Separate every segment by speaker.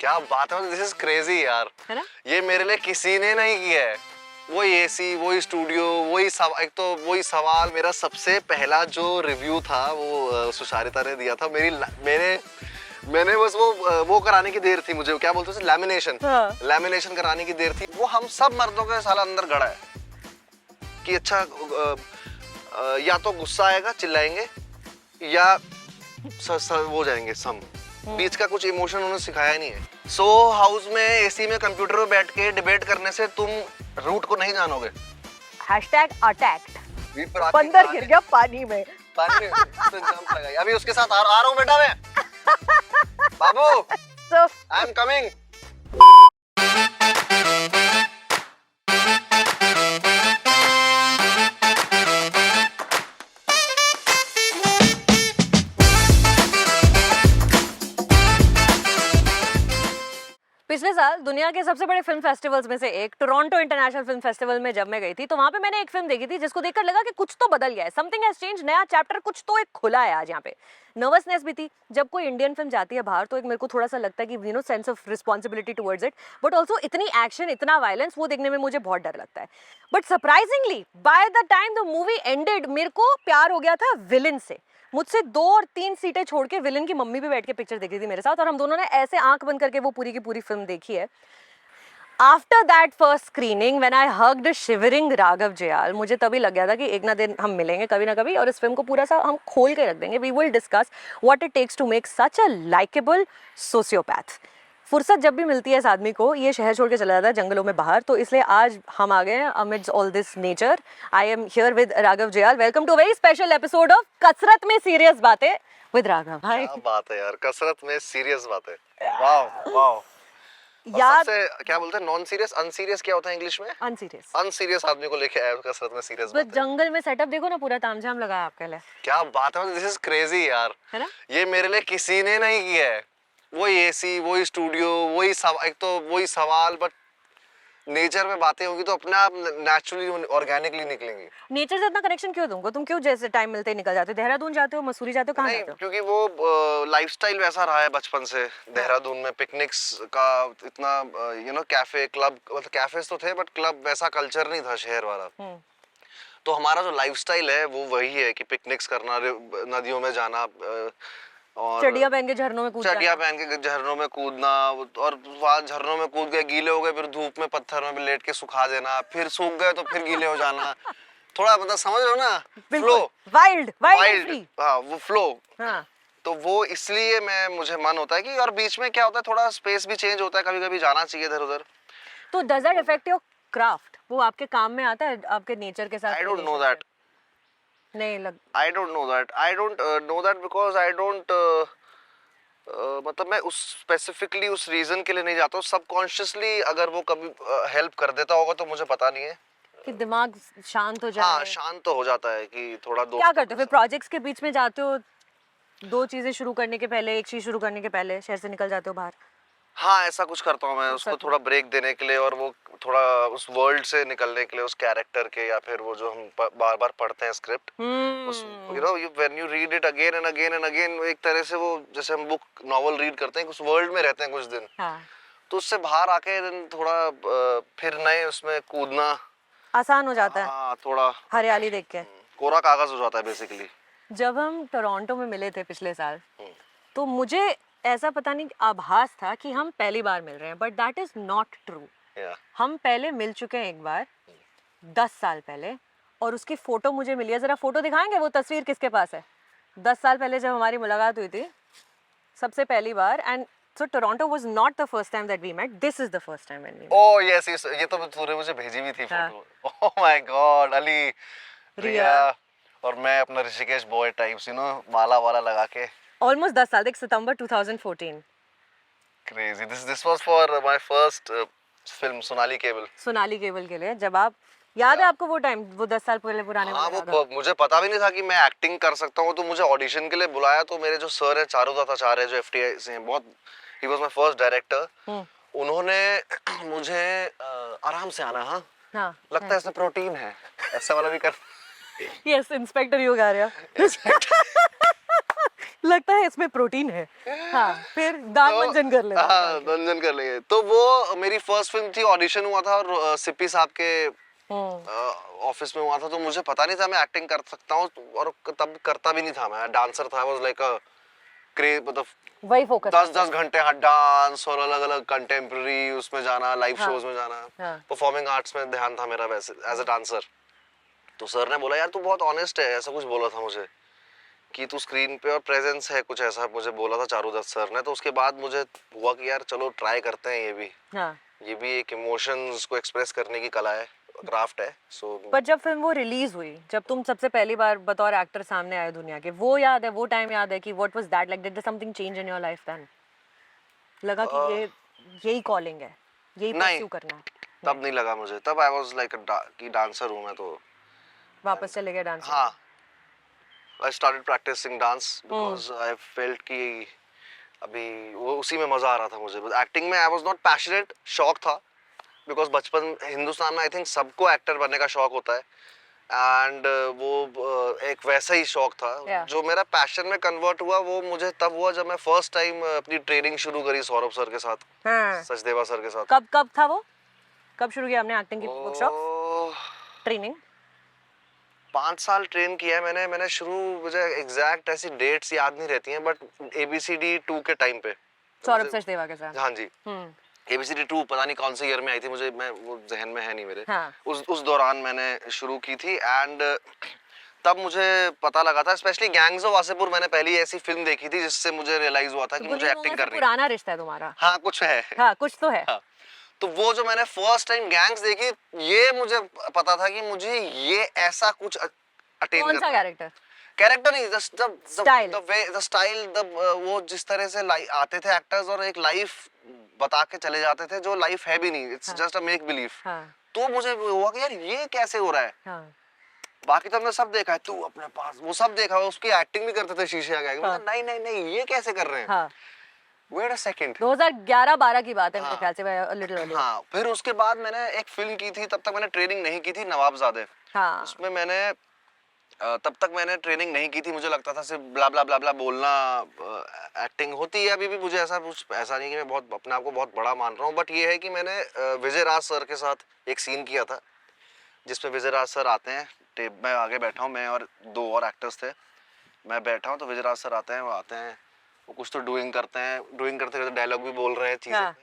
Speaker 1: क्या बात है, दिस इज क्रेजी यार,
Speaker 2: है ना?
Speaker 1: ये मेरे लिए किसी ने नहीं किया है। वही एसी, वही स्टूडियो, एक तो वही सवाल। मेरा सबसे पहला जो रिव्यू था वो सुशारिता ने दिया था। मैंने बस वो कराने की देर थी, मुझे क्या बोलते हैं लैमिनेशन।
Speaker 2: हाँ।
Speaker 1: लैमिनेशन कराने की देर थी। वो हम सब मर्दों के साला अंदर गड़ा है कि अच्छा या तो गुस्सा आएगा, चिल्लाएंगे, या हो जाएंगे सम। बीच का कुछ इमोशन उन्होंने सिखाया नहीं है। सो हाउस में एसी में कंप्यूटर पे बैठ के डिबेट करने से तुम रूट को नहीं जानोगे।
Speaker 2: #attacked बंदर गिर गया पानी में।
Speaker 1: पानी में तो जंप लगाई। अभी उसके साथ आ रहा हूँ बेटा मैं। बाबू आई एम कमिंग।
Speaker 2: पिछले साल दुनिया के सबसे बड़े फिल्म फेस्टिवल्स में से एक टोरंटो इंटरनेशनल फिल्म फेस्टिवल में जब मैं गई थी तो वहां पे मैंने एक फिल्म देखी थी जिसको देखकर लगा कि कुछ तो बदल गया है, समथिंग हैज चेंज, नया चैप्टर कुछ तो एक खुला है आज यहाँ पे। नर्वसनेस भी थी। जब कोई इंडियन फिल्म जाती है बाहर तो एक मेरे को थोड़ा सा लगता है कि you know sense of responsibility towards it, but also इतनी एक्शन, इतना वायलेंस, वो देखने में मुझे बहुत डर लगता है। But surprisingly by the time the movie ended मेरे को प्यार हो गया था विलन से। मुझसे 2 और 3 सीटें छोड़ के विलन की मम्मी भी बैठ के पिक्चर देख रही थी मेरे साथ और हम दोनों ने ऐसे आंख बंद करके वो पूरी की पूरी फिल्म देखी है। After that first screening when I hugged shivering Raghav Juyal, मुझे तभी लग गया था कि एक ना दिन हम मिलेंगे कभी ना कभी और इस फिल्म को पूरा सा हम खोल के रख देंगे। We will discuss what it takes to make such a likeable sociopath. फुर्सत जब भी मिलती है इस आदमी को, ये शहर छोड़ के चला जाता है जंगलों में बाहर, तो इसलिए आज हम आ गए हैं amidst all this nature. I am here with Raghav Juyal. Welcome to very special episode of कसरत में सीरियस बातें विद राघव। हाय।
Speaker 1: क्या बात है यार, कसरत में सीरियस बातें। Wow wow.
Speaker 2: यार
Speaker 1: सबसे क्या बोलते हैं नॉन सीरियस, अनसीरियस क्या होता है इंग्लिश में?
Speaker 2: अनसीरियस।
Speaker 1: अनसीरियस आदमी को लेके आया कसरत में सीरियस
Speaker 2: बस
Speaker 1: बातें।
Speaker 2: जंगल में सेटअप देखो ना, पूरा तामझाम लगा है आपके लिए।
Speaker 1: क्या बात है, दिस इज क्रेजी यार,
Speaker 2: है ना?
Speaker 1: ये मेरे लिए किसी ने नहीं किया है। वही एसी, वही स्टूडियो, एक तो वही सवाल। बट नेचर में बातें होंगी तो अपने आप नेचुरली ऑर्गेनिकली निकलेंगी।
Speaker 2: नेचर से इतना कनेक्शन क्यों तुमको? तुम क्यों जैसे टाइम मिलते ही निकल जाते हो? देहरादून जाते हो, मसूरी जाते हो, कहाँ
Speaker 1: नहीं,
Speaker 2: जाते हो?
Speaker 1: क्योंकि वो लाइफस्टाइल वैसा रहा है बचपन से। देहरादून में पिकनिक्स का इतना कैफे क्लब, मतलब कैफेज तो थे बट क्लब वैसा कल्चर नहीं था शहर वाला। तो हमारा जो लाइफस्टाइल है वो वही है कि पिकनिक्स करना, नदियों में जाना, और
Speaker 2: चड्डियाँ पहन के झरनों में कूद
Speaker 1: चड्डियाँ
Speaker 2: जाना।
Speaker 1: पहन के झरनों में कूदना, और वहाँ झरनों में कूद गए, गीले हो गए, फिर धूप में पत्थर में लेट के सुखा देना, फिर सूख गए तो फिर गीले हो जाना। थोड़ा मतलब समझ रहे हो ना, फ्लो,
Speaker 2: वाइल्ड
Speaker 1: वाइल्ड।
Speaker 2: फ्री।
Speaker 1: हाँ, वो फ्लो।
Speaker 2: हाँ।
Speaker 1: तो वो इसलिए मुझे मन होता है कि, और बीच में क्या होता है थोड़ा स्पेस भी चेंज होता है, कभी कभी जाना चाहिए इधर उधर।
Speaker 2: तो does that affect your craft? वो आपके काम में आता है आपके नेचर के साथ?
Speaker 1: I don't know that.
Speaker 2: नहीं लग
Speaker 1: I don't know that. I don't know that because I don't मतलब मैं उस स्पेसिफिकली उस रीजन के लिए नहीं जाता हूँ। सबकॉन्शियसली अगर वो कभी हेल्प कर देता होगा तो मुझे पता नहीं है
Speaker 2: कि दिमाग शांत हो जाए।
Speaker 1: हाँ, शांत तो हो जाता है कि थोड़ा दोस्त।
Speaker 2: क्या करते हो फिर? प्रोजेक्ट्स के बीच में जाते हो, 2 चीजें शुरू करने के पहले, एक चीज शुरू करने के पहले शहर से निकल जाते हो बाहर?
Speaker 1: हाँ, ऐसा कुछ करता हूँ मैं, उसको थोड़ा ब्रेक देने के लिए, और वो थोड़ा उस वर्ल्ड से निकलने के लिए, उस कैरेक्टर के, या फिर वो जो हम बार बार पढ़ते हैं स्क्रिप्ट, उस when you read it again and again and again, एक तरह से वो जैसे हम बुक नॉवल रीड करते हैं, उस वर्ल्ड में रहते हैं कुछ दिन।
Speaker 2: हाँ।
Speaker 1: तो उससे बाहर आके थोड़ा फिर नए उसमें कूदना
Speaker 2: आसान हो जाता है।
Speaker 1: हाँ, थोड़ा
Speaker 2: हरियाली देख के
Speaker 1: कोरा कागज हो जाता है बेसिकली।
Speaker 2: जब हम टोरंटो में मिले थे पिछले साल तो मुझे ऐसा पता नहीं आभास था कि हम पहली बार मिल रहे हैं, but that is not true. हम पहले मिल चुके हैं एक बार 10 साल पहले, और उसकी फोटो मुझे मिली है। जरा फोटो दिखाएंगे? वो तस्वीर किसके पास है? 10 साल पहले जब हमारी मुलाकात हुई थी सबसे पहली बार, and so Toronto was not the first time that we met, this is the first time when we met.
Speaker 1: Oh yes yes, ये तो तूने मुझे भेजी भी थी photo. Oh my god, Ali, Riya और मैं अपना ऋषिकेश बॉय टाइप्स, माला वाला लगा के।
Speaker 2: ऑलमोस्ट 10 साल, देख, सितंबर 2014।
Speaker 1: Crazy. This was for my first film Sonali cable.
Speaker 2: Sonali cable के लिए, जब आप, याद है आपको वो टाइम, वो 10 साल पहले पुराने?
Speaker 1: हाँ, वो मुझे पता भी नहीं था कि मैं एक्टिंग कर सकता हूँ। तो मुझे ऑडिशन के लिए बुलाया, तो मेरे जो सर है चारुदत्त आचार्य, जो एफटीआई से हैं, बहुत, he was my first director. उन्होंने मुझे आराम से आना, हाँ लगता है इसमें प्रोटीन है, ऐसा वाला भी कर।
Speaker 2: यस, इंस्पेक्टर योगार्या। लगता है इसमें प्रोटीन है। हाँ, फिर दाल मंजन कर लेना।
Speaker 1: हाँ, मंजन कर लेंगे। तो वो मेरी फर्स्ट फिल्म थी, ऑडिशन हुआ था और सिप्पी साहब के ऑफिस में हुआ था, तो मुझे पता नहीं था मैं एक्टिंग कर सकता हूँ, और तब करता भी नहीं था, मैं डांसर था, वाज लाइक अ क्रेज, मतलब
Speaker 2: वही फोकस।
Speaker 1: 10 घंटे हाँ डांस और अलग अलग कंटेम्प्रेरी उसमें जाना, लाइव
Speaker 2: हाँ,
Speaker 1: शोज में जाना,
Speaker 2: हाँ,
Speaker 1: परफॉर्मिंग आर्ट्स में ध्यान था मेरा वैसे एज अ डांसर। तो सर ने बोला यार तू बहुत ऑनेस्ट है, ऐसा कुछ बोला था मुझे कि तू स्क्रीन पे और प्रेजेंस है, कुछ ऐसा मुझे बोला था चारुदत्त सर ने। तो उसके बाद मुझे हुआ कि यार चलो ट्राई करते हैं,
Speaker 2: हाँ।
Speaker 1: ये भी एक इमोशंस को एक्सप्रेस करने की कला है, क्राफ्ट है। सो
Speaker 2: पर जब फिल्म वो रिलीज हुई, जब तुम सबसे पहली बार बतौर एक्टर सामने आए दुनिया के, वो याद है, वो टाइम याद है कि what was that like, did something change in your life then? लगा कि ये यही कॉलिंग है, यही
Speaker 1: नहीं,
Speaker 2: परस्यू करना है?
Speaker 1: तब नहीं लगा मुझे, तब आई वाज लाइक कि डांसर हूँ मैं तो।
Speaker 2: वापस चले गए डांसिंग
Speaker 1: हाँ,
Speaker 2: में?
Speaker 1: I started practising dance because I felt कि अभी वो उसी में मजा आ रहा था मुझे। एक्टिंग में आई वाज नॉट पैशनेट, शौक था, बिकॉज बचपन हिंदुस्तान में आई थिंक सबको एक्टर बनने का शौक होता है, एंड वो एक वैसा ही शौक था।
Speaker 2: Yeah.
Speaker 1: जो मेरा पैशन में कन्वर्ट हुआ वो मुझे तब हुआ जब मैं फर्स्ट टाइम अपनी ट्रेनिंग शुरू करी सौरभ सर के साथ,
Speaker 2: हाँ।
Speaker 1: सचदेवा सर के साथ।
Speaker 2: कब था वो? कब शुरू किया आपने एक्टिंग की वर्कशॉप,
Speaker 1: ओ,
Speaker 2: ट्रेनिंग?
Speaker 1: 5 साल ट्रेन किया है मैंने शुरू, मुझे एग्जैक्ट ऐसी डेट्स याद नहीं रहती हैं, बट ABCD 2 के टाइम पे।
Speaker 2: सौरभ सचदेवा के साथ?
Speaker 1: हाँ जी, ABCD 2 पता नहीं कौन से ईयर में आई थी, मुझे मैं वो जहन में है नहीं मेरे।
Speaker 2: हाँ।
Speaker 1: उस दौरान मैंने शुरू की थी, एंड तब मुझे पता लगा था, स्पेशली गैंग्स ऑफ वासेपुर मैंने पहली ऐसी फिल्म देखी थी जिससे मुझे रियलाइज हुआ था कि मुझे एक्टिंग करनी है।
Speaker 2: पुराना रिश्ता है तुम्हारा?
Speaker 1: हाँ कुछ है।
Speaker 2: हाँ, कुछ तो है।
Speaker 1: हाँ, तो वो जो मैंने फर्स्ट टाइम गैंग्स देखी, ये मुझे पता था कि मुझे ये ऐसा कुछ अटेन
Speaker 2: कौन सा
Speaker 1: करना है।
Speaker 2: कैरेक्टर?
Speaker 1: कैरेक्टर नहीं,
Speaker 2: Style.
Speaker 1: द स्टाइल, वो जिस तरह से आते थे एक्टर्स और एक लाइफ बता के चले जाते थे जो लाइफ है भी नहीं, it's just a make believe.
Speaker 2: हाँ,
Speaker 1: तो मुझे हुआ कि यार ये कैसे हो रहा है।
Speaker 2: हाँ,
Speaker 1: बाकी तो हमने सब देखा है, तू अपने पास वो सब देखा है, उसकी एक्टिंग भी करते थे शीशे आगे आके।
Speaker 2: हाँ।
Speaker 1: नहीं नहीं नहीं, ये कैसे कर रहे हैं।
Speaker 2: हाँ।
Speaker 1: Wait a second.
Speaker 2: 2011-12 की बात है मेरे
Speaker 1: हाँ।
Speaker 2: ख्याल से, लिटिल अर्ली।
Speaker 1: हाँ, फिर उसके बाद मैंने एक फिल्म की थी, तब तक मैंने ट्रेनिंग नहीं की थी, नवाबजादे।
Speaker 2: हाँ।
Speaker 1: उसमें मैंने तब तक मैंने ट्रेनिंग नहीं की थी, मुझे लगता था सिर्फ ब्ला ब्ला ब्ला ब्ला बोलना एक्टिंग होती है। अभी भी मुझे ऐसा नहीं कि मैं बहुत अपने आप को बहुत बड़ा मान रहा हूँ, बट ये है कि मैंने विजय राज सर के साथ एक सीन किया था जिसमें विजय राज सर आते हैं, टेप में आगे बैठा हूँ मैं और 2 और एक्टर्स थे, मैं बैठा हूँ तो विजय राज सर आते हैं, वो आते हैं, वो कुछ तो डूइंग करते हैं, डूइंग करते करते डायलॉग भी बोल रहे हैं चीजें।
Speaker 2: हाँ।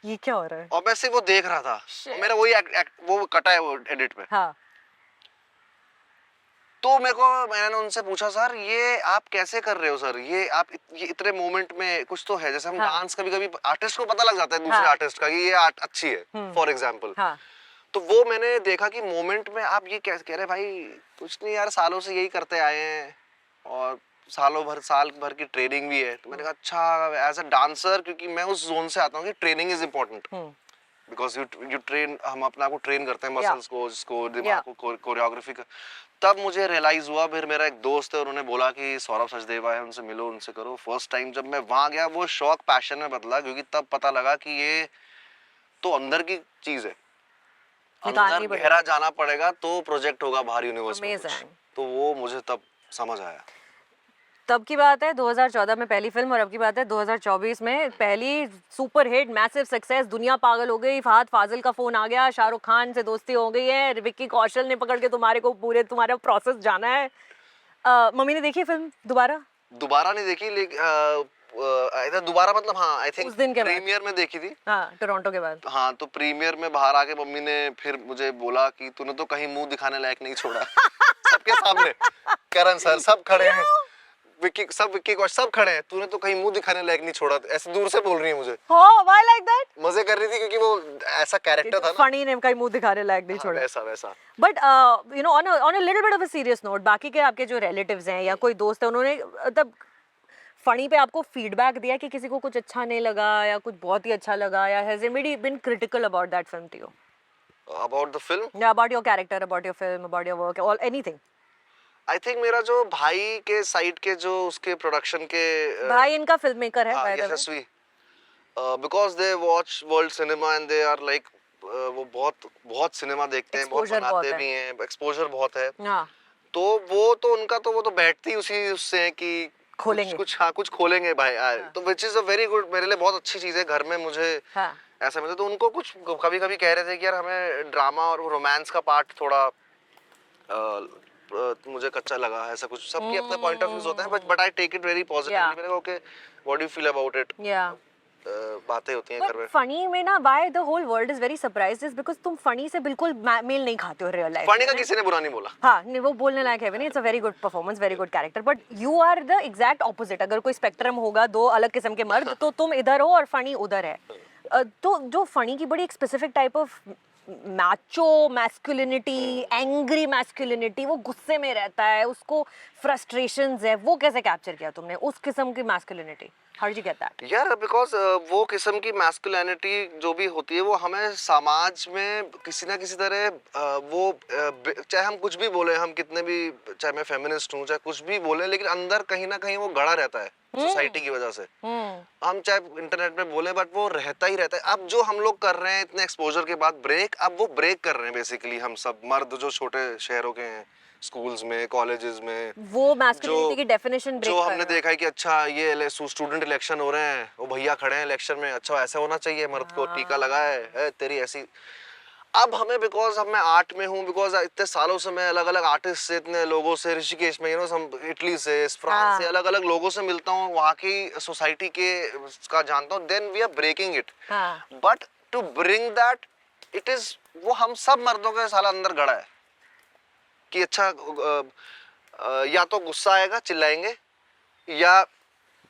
Speaker 2: ये क्या हो रहा है?
Speaker 1: और मैं सिर्फ वो देख रहा था, और मेरा वही वो कटा है वो एडिट पे।
Speaker 2: हाँ।
Speaker 1: तो मैंने उनसे पूछा, सर ये आप कैसे कर रहे हो सर, ये आप ये इतने मोमेंट में कुछ तो है, जैसे हम
Speaker 2: हाँ।
Speaker 1: डांस कभी कभी आर्टिस्ट को पता लग जाता है दूसरे
Speaker 2: हाँ।
Speaker 1: आर्टिस्ट का कि ये आर्ट अच्छी है फॉर एग्जांपल।
Speaker 2: हाँ।
Speaker 1: तो वो मैंने देखा कि मोमेंट में आप ये कह रहे भाई कुछ नहीं यार, सालों से यही करते आए हैं और साल भर की ट्रेनिंग भी है। तो मैंने कहा अच्छा, एज अ डांसर, क्योंकि मैं उस जोन से आता हूँ कि training is important, because you train, हम अपने आप को ट्रेन करते हैं, मसल्स को, जिसको दिमाग को, कोरियोग्राफी का। तब मुझे रियलाइज हुआ, फिर मेरा एक दोस्त है, उन्होंने बोला कि सौरभ सचदेवा है, उनसे मिलो, उनसे करो। फर्स्ट टाइम जब मैं वहां गया, वो शौक पैशन में बदला, क्योंकि तब पता लगा कि ये तो अंदर की चीज है, अंदर गहरा जाना पड़ेगा तो प्रोजेक्ट होगा बाहर यूनिवर्स में कुछ। तो वो मुझे तब समझ आया।
Speaker 2: तब की बात है 2014 में पहली फिल्म, और अब की बात है 2024 में पहली सुपर हिट, मैसिव सक्सेस, दुनिया पागल हो गई, फहद फाजिल का फोन आ गया, शाहरुख खान से दोस्ती हो गई है, विक्की कौशल ने पकड़ के तुम्हारा प्रोसेस जाना है। मम्मी ने देखी फिल्म दोबारा
Speaker 1: नहीं देखी, लेकिन दोबारा मतलब हाँ, आई थिंक प्रीमियर में देखी थी।
Speaker 2: हाँ, टोरंटो के बाद।
Speaker 1: हाँ, तो प्रीमियर में बाहर आके मम्मी ने फिर मुझे बोला कि तूने तो कहीं मुंह दिखाने लायक नहीं छोड़ा। सबके सामने करण सर सब खड़े हैं, विक्की कौशल सब खड़े हैं, तूने तो कहीं मुंह दिखाने लायक नहीं छोड़ा। ऐसे दूर से बोल रही है मुझे।
Speaker 2: Why like that?
Speaker 1: मजे कर रही थी क्योंकि वो ऐसा कैरेक्टर था ना,
Speaker 2: फनी ने कहीं मुंह दिखाने लायक नहीं छोड़ा।
Speaker 1: वैसा।
Speaker 2: But you know, on a little bit of a serious note, बाकी के आपके जो रिलेटिव्स हैं या कोई दोस्त है, उन्होंने तब फनी पे आपको फीडबैक दिया कि किसी को कुछ अच्छा नहीं लगा या कुछ बहुत ही अच्छा लगा, yeah has anybody been critical about that film to you?
Speaker 1: About the film
Speaker 2: या about your character, about your film, about your work, और एनीथिंग?
Speaker 1: आई थिंक मेरा जो भाई के साइड के जो उसके प्रोडक्शन के
Speaker 2: भाई इनका फिल्म मेकर है, by the way.
Speaker 1: Yashasvi, because they watch world cinema and they are like, वो बहुत सिनेमा देखते हैं, बहुत बनाते भी हैं, एक्सपोजर बहुत है।
Speaker 2: हाँ।
Speaker 1: तो वो तो उनका तो वो तो बैठती उसी उससे है कि
Speaker 2: खोलेंगे।
Speaker 1: कुछ हाँ कुछ खोलेंगे भाई।
Speaker 2: हाँ।
Speaker 1: तो which is a very good, मेरे लिए बहुत अच्छी चीज है। घर में मुझे
Speaker 2: हाँ
Speaker 1: ऐसा मिलता, तो उनको कुछ कभी कभी कह रहे थे कि यार हमें ड्रामा और रोमांस का पार्ट थोड़ा मुझे कच्चा लगा, ऐसा कुछ। सबके अपने पॉइंट ऑफ व्यूज होते हैं, but I take it very positively. मैंने कहा okay, what do you feel about it.
Speaker 2: या
Speaker 1: बातें होती हैं घर
Speaker 2: बट
Speaker 1: में।
Speaker 2: फनी में ना why the whole world is very surprised is because तुम फनी से बिल्कुल मेल नहीं खाते हो रियल लाइफ
Speaker 1: फनी का
Speaker 2: में।
Speaker 1: किसी ने बुरा नहीं बोला।
Speaker 2: हाँ नहीं, वो बोलने लायक है भी नहीं। It's a very good performance, very good character, but you are the exact opposite. अगर कोई स्पेक्ट्रम होगा, दो अलग किस्म के मर्द, तो तुम इधर हो और फनी उधर है। तो जो फनी की बड़ी एक specific type of Macho masculinity, angry masculinity, वो गुस्से में रहता है, उसको फ्रस्ट्रेशंस है, वो कैसे कैप्चर किया तुमने उस किस्म की masculinity? How did you get that?
Speaker 1: यार बिकॉज वो किस्म की मैस्कुलिनिटी जो भी होती है, वो हमें समाज में किसी ना किसी तरह चाहे हम कुछ भी बोले, हम कितने भी, चाहे मैं फेमिनिस्ट हूँ, चाहे कुछ भी बोले, लेकिन अंदर कहीं ना कहीं वो गड़ा रहता है सोसाइटी की वजह से। हम चाहे इंटरनेट पे बोले, बट वो रहता ही रहता है। अब जो हम लोग कर रहे हैं इतने एक्सपोजर के बाद ब्रेक, अब वो ब्रेक कर रहे हैं बेसिकली हम सब मर्द जो छोटे शहरों के हैं, स्कूल्स में, कॉलेजेस में,
Speaker 2: वो मैस्कुलिनिटी की डेफिनेशन ब्रेक
Speaker 1: जो
Speaker 2: कर
Speaker 1: हमने
Speaker 2: रहा है।
Speaker 1: देखा है कि अच्छा ये स्टूडेंट इलेक्शन हो रहे हैं, वो भैया खड़े हैं इलेक्शन में, अच्छा ऐसा होना चाहिए, मर्द को टीका लगा है तेरी ऐसी। अब हमें, बिकॉज अब मैं आर्ट में हूँ, बिकॉज इतने सालों से मैं अलग अलग आर्टिस्ट से, इतने लोगों से, ऋषिकेश में, इटली से, फ्रांस से, अलग अलग लोगों से मिलता हूँ, वहाँ की सोसाइटी के का जानता हूँ, then we are breaking it. But to bring that, it is, वो हम सब मर्दों के साला अंदर गड़ा है कि अच्छा या तो गुस्सा आएगा, चिल्लाएंगे, या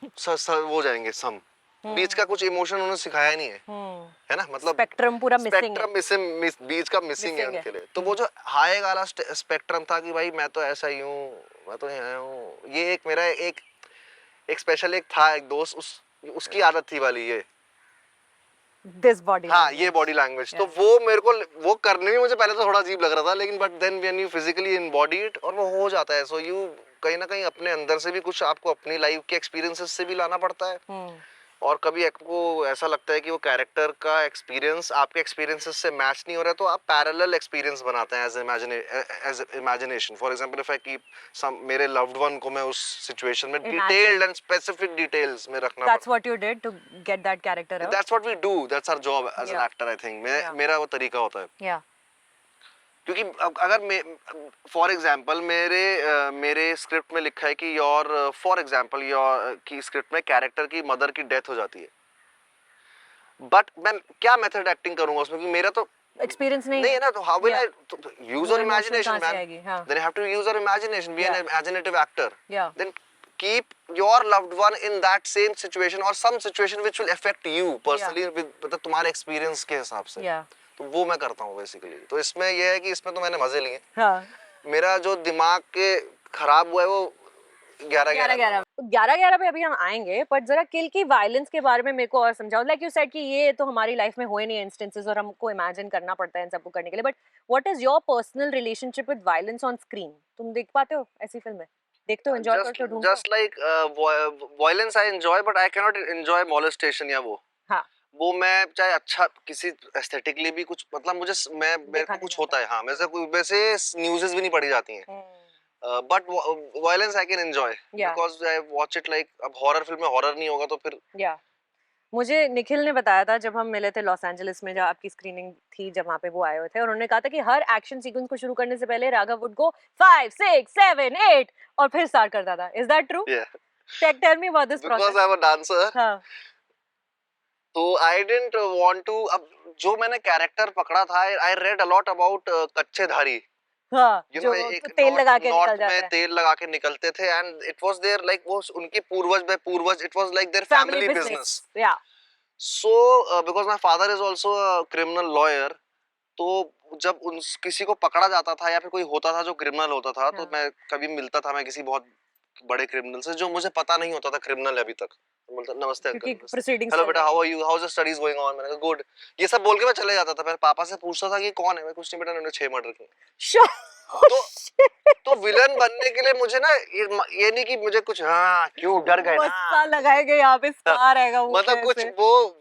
Speaker 1: वो जाएंगे सम। बीच का कुछ इमोशन उन्होंने सिखाया नहीं है ना, मतलब
Speaker 2: स्पेक्ट्रम पूरा मिसिंग है।
Speaker 1: स्पेक्ट्रम बीच का मिसिंग है उनके लिए। तो वो जो हाई वाला स्पेक्ट्रम था कि भाई मैं तो ऐसा ही हूँ, मैं तो यहाँ हूँ, ये एक मेरा एक स्पेशल एक था, एक दोस्त, उसकी आदत थी वाली ये,
Speaker 2: दिस बॉडी,
Speaker 1: हाँ ये बॉडी लैंग्वेज। तो वो मेरे को, वो करने में मुझे पहले तो थोड़ा अजीब लग रहा था, लेकिन but then when you physically embody it, और वो हो जाता है। सो यू कहीं ना कहीं अपने अंदर से भी कुछ आपको अपनी लाइफ के एक्सपीरियंसेस से भी लाना पड़ता है। और कभी आपको ऐसा लगता है कि वो कैरेक्टर का एक्सपीरियंस आपके एक्सपीरियंसेस से मैच नहीं हो रहा है, तो आप पैरेलल एक्सपीरियंस बनाते हैं as imagination. For example if I keep some, मेरे लव्ड वन को मैं उस सिचुएशन में डिटेल्ड एंड स्पेसिफिक डिटेल्स में रखना,
Speaker 2: that's what you did to get that character out.
Speaker 1: That's what we do, that's our job as an actor. I think मेरा वो तरीका होता है।
Speaker 2: या
Speaker 1: क्योंकि अगर फॉर एग्जांपल मेरे स्क्रिप्ट में लिखा है कि योर, फॉर एग्जांपल योर की स्क्रिप्ट में कैरेक्टर की मदर की डेथ हो जाती है, बट मैं क्या मेथड एक्टिंग करूंगा उसमें, क्योंकि मेरा तो
Speaker 2: एक्सपीरियंस नहीं
Speaker 1: है ना, तो how will I use our imagination man,
Speaker 2: हाँ।
Speaker 1: Then have to use our imagination, be an imaginative actor,
Speaker 2: Yeah.
Speaker 1: Then keep your loved one in that same situation or some situation which will affect you personally, मतलब तुम्हारे experience के हिसाब से।
Speaker 2: Yeah.
Speaker 1: तो वो मैं करता हूँ बेसिकली। तो इसमें ये है कि इसमें तो मैंने मजे लिए।
Speaker 2: हाँ।
Speaker 1: मेरा जो दिमाग के खराब हुआ है वो
Speaker 2: 11 पे अभी हम आएंगे, बट जरा किल की वायलेंस के बारे में मेरे को और समझाओ। लाइक यू सेड कि ये तो हमारी लाइफ में हुए नहीं इंस्टेंसेस और हमको इमेजिन करना पड़ता है इन सबको करने के लिए, but what is your personal relationship with violence on screen? तुम देख पाते हो ऐसी फिल्में? देखते हो, एंजॉय करते हो, ढूंढते हो?
Speaker 1: Just like violence I enjoy, but I can not enjoy molestation या वो।
Speaker 2: हाँ।
Speaker 1: वो मैं चाहे अच्छा किसी एस्थेटिकली भी कुछ, मतलब मुझे मेरे को कुछ होता है, हाँ वैसे न्यूज़ेस भी नहीं पढ़ी जाती हैं, but violence I can enjoy because I watch it. Like अब हॉरर फिल्म में हॉरर नहीं होगा तो फिर
Speaker 2: मुझे निखिल ने बताया था जब हम मिले थे लॉस एंजलिस में, जब आपकी स्क्रीनिंग थी, जब वहाँ पे वो आए हुए थे, और उन्होंने कहा था कि हर एक्शन सीक्वेंस को शुरू करने से पहले राघव वुड गो 5 6 7 8 और फिर स्टार्ट करता था। Is that true? Tell me about this process.
Speaker 1: Because I am a dancer.
Speaker 2: हाँ।
Speaker 1: तो आई डिडंट वांट टू, अब जो मैंने कैरेक्टर पकड़ा था, I read a lot about कच्चे धारी।
Speaker 2: हाँ, जो तेल लगा के निकल जाते हैं।
Speaker 1: तेल लगा के निकलते थे, and it was there like वो उनके पूर्वज, it was like their family business.
Speaker 2: Yeah
Speaker 1: so because my father is also a criminal lawyer, तो जब किसी को पकड़ा जाता था या फिर कोई होता था जो क्रिमिनल होता था, तो मैं कभी मिलता था मैं किसी बहुत बड़े क्रिमिनल से जो मुझे पता नहीं होता था क्रिमिनल है अभी तक, बोलता नमस्ते अंकल, हेलो बेटा, how are you, how is the studies going on, मैंने कहा गुड, ये सब बोल के मैं चले जाता था। फिर पापा से पूछता था कि कौन है, मैं कुछ नहीं बेटा, मैंने 6 मर्डर किए। तो विलन बनने के लिए मुझे ना ये नहीं कि मुझे कुछ, हाँ क्यों डर गए ना,
Speaker 2: लगाएंगे यहाँ पे स्टार आएगा वो,
Speaker 1: मतलब कुछ वो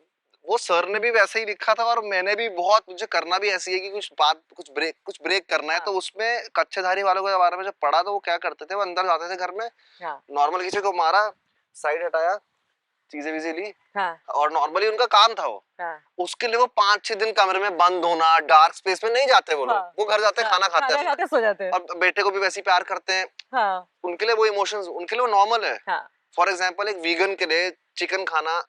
Speaker 1: वो सर ने भी वैसे ही लिखा था और मैंने भी बहुत, मुझे करना भी ऐसी है कि कुछ ब्रेक करना है।
Speaker 2: हाँ।
Speaker 1: तो उसमें कच्चेधारी वालों के बारे में जब पढ़ा तो वो क्या करते थे, वो अंदर जाते थे घर में,
Speaker 2: हाँ
Speaker 1: नॉर्मल किसी को मारा, साइड हटाया, चीजें वीजें ली,
Speaker 2: हाँ
Speaker 1: और नॉर्मली उनका काम था वो।
Speaker 2: हाँ
Speaker 1: उसके लिए वो 5-6 दिन कमरे में बंद होना, डार्क स्पेस में नहीं जाते वो लोग,
Speaker 2: हाँ,
Speaker 1: वो घर जाते हैं,
Speaker 2: हाँ,
Speaker 1: खाना खाते
Speaker 2: खाना
Speaker 1: हैं
Speaker 2: खाते सो जाते हैं।
Speaker 1: और बेटे को भी वैसे ही प्यार करते हैं।
Speaker 2: हाँ
Speaker 1: उनके लिए वो इमोशंस, उनके लिए वो नॉर्मल है।
Speaker 2: हाँ
Speaker 1: फॉर एग्जाम्पल एक वीगन के लिए चिकन खाना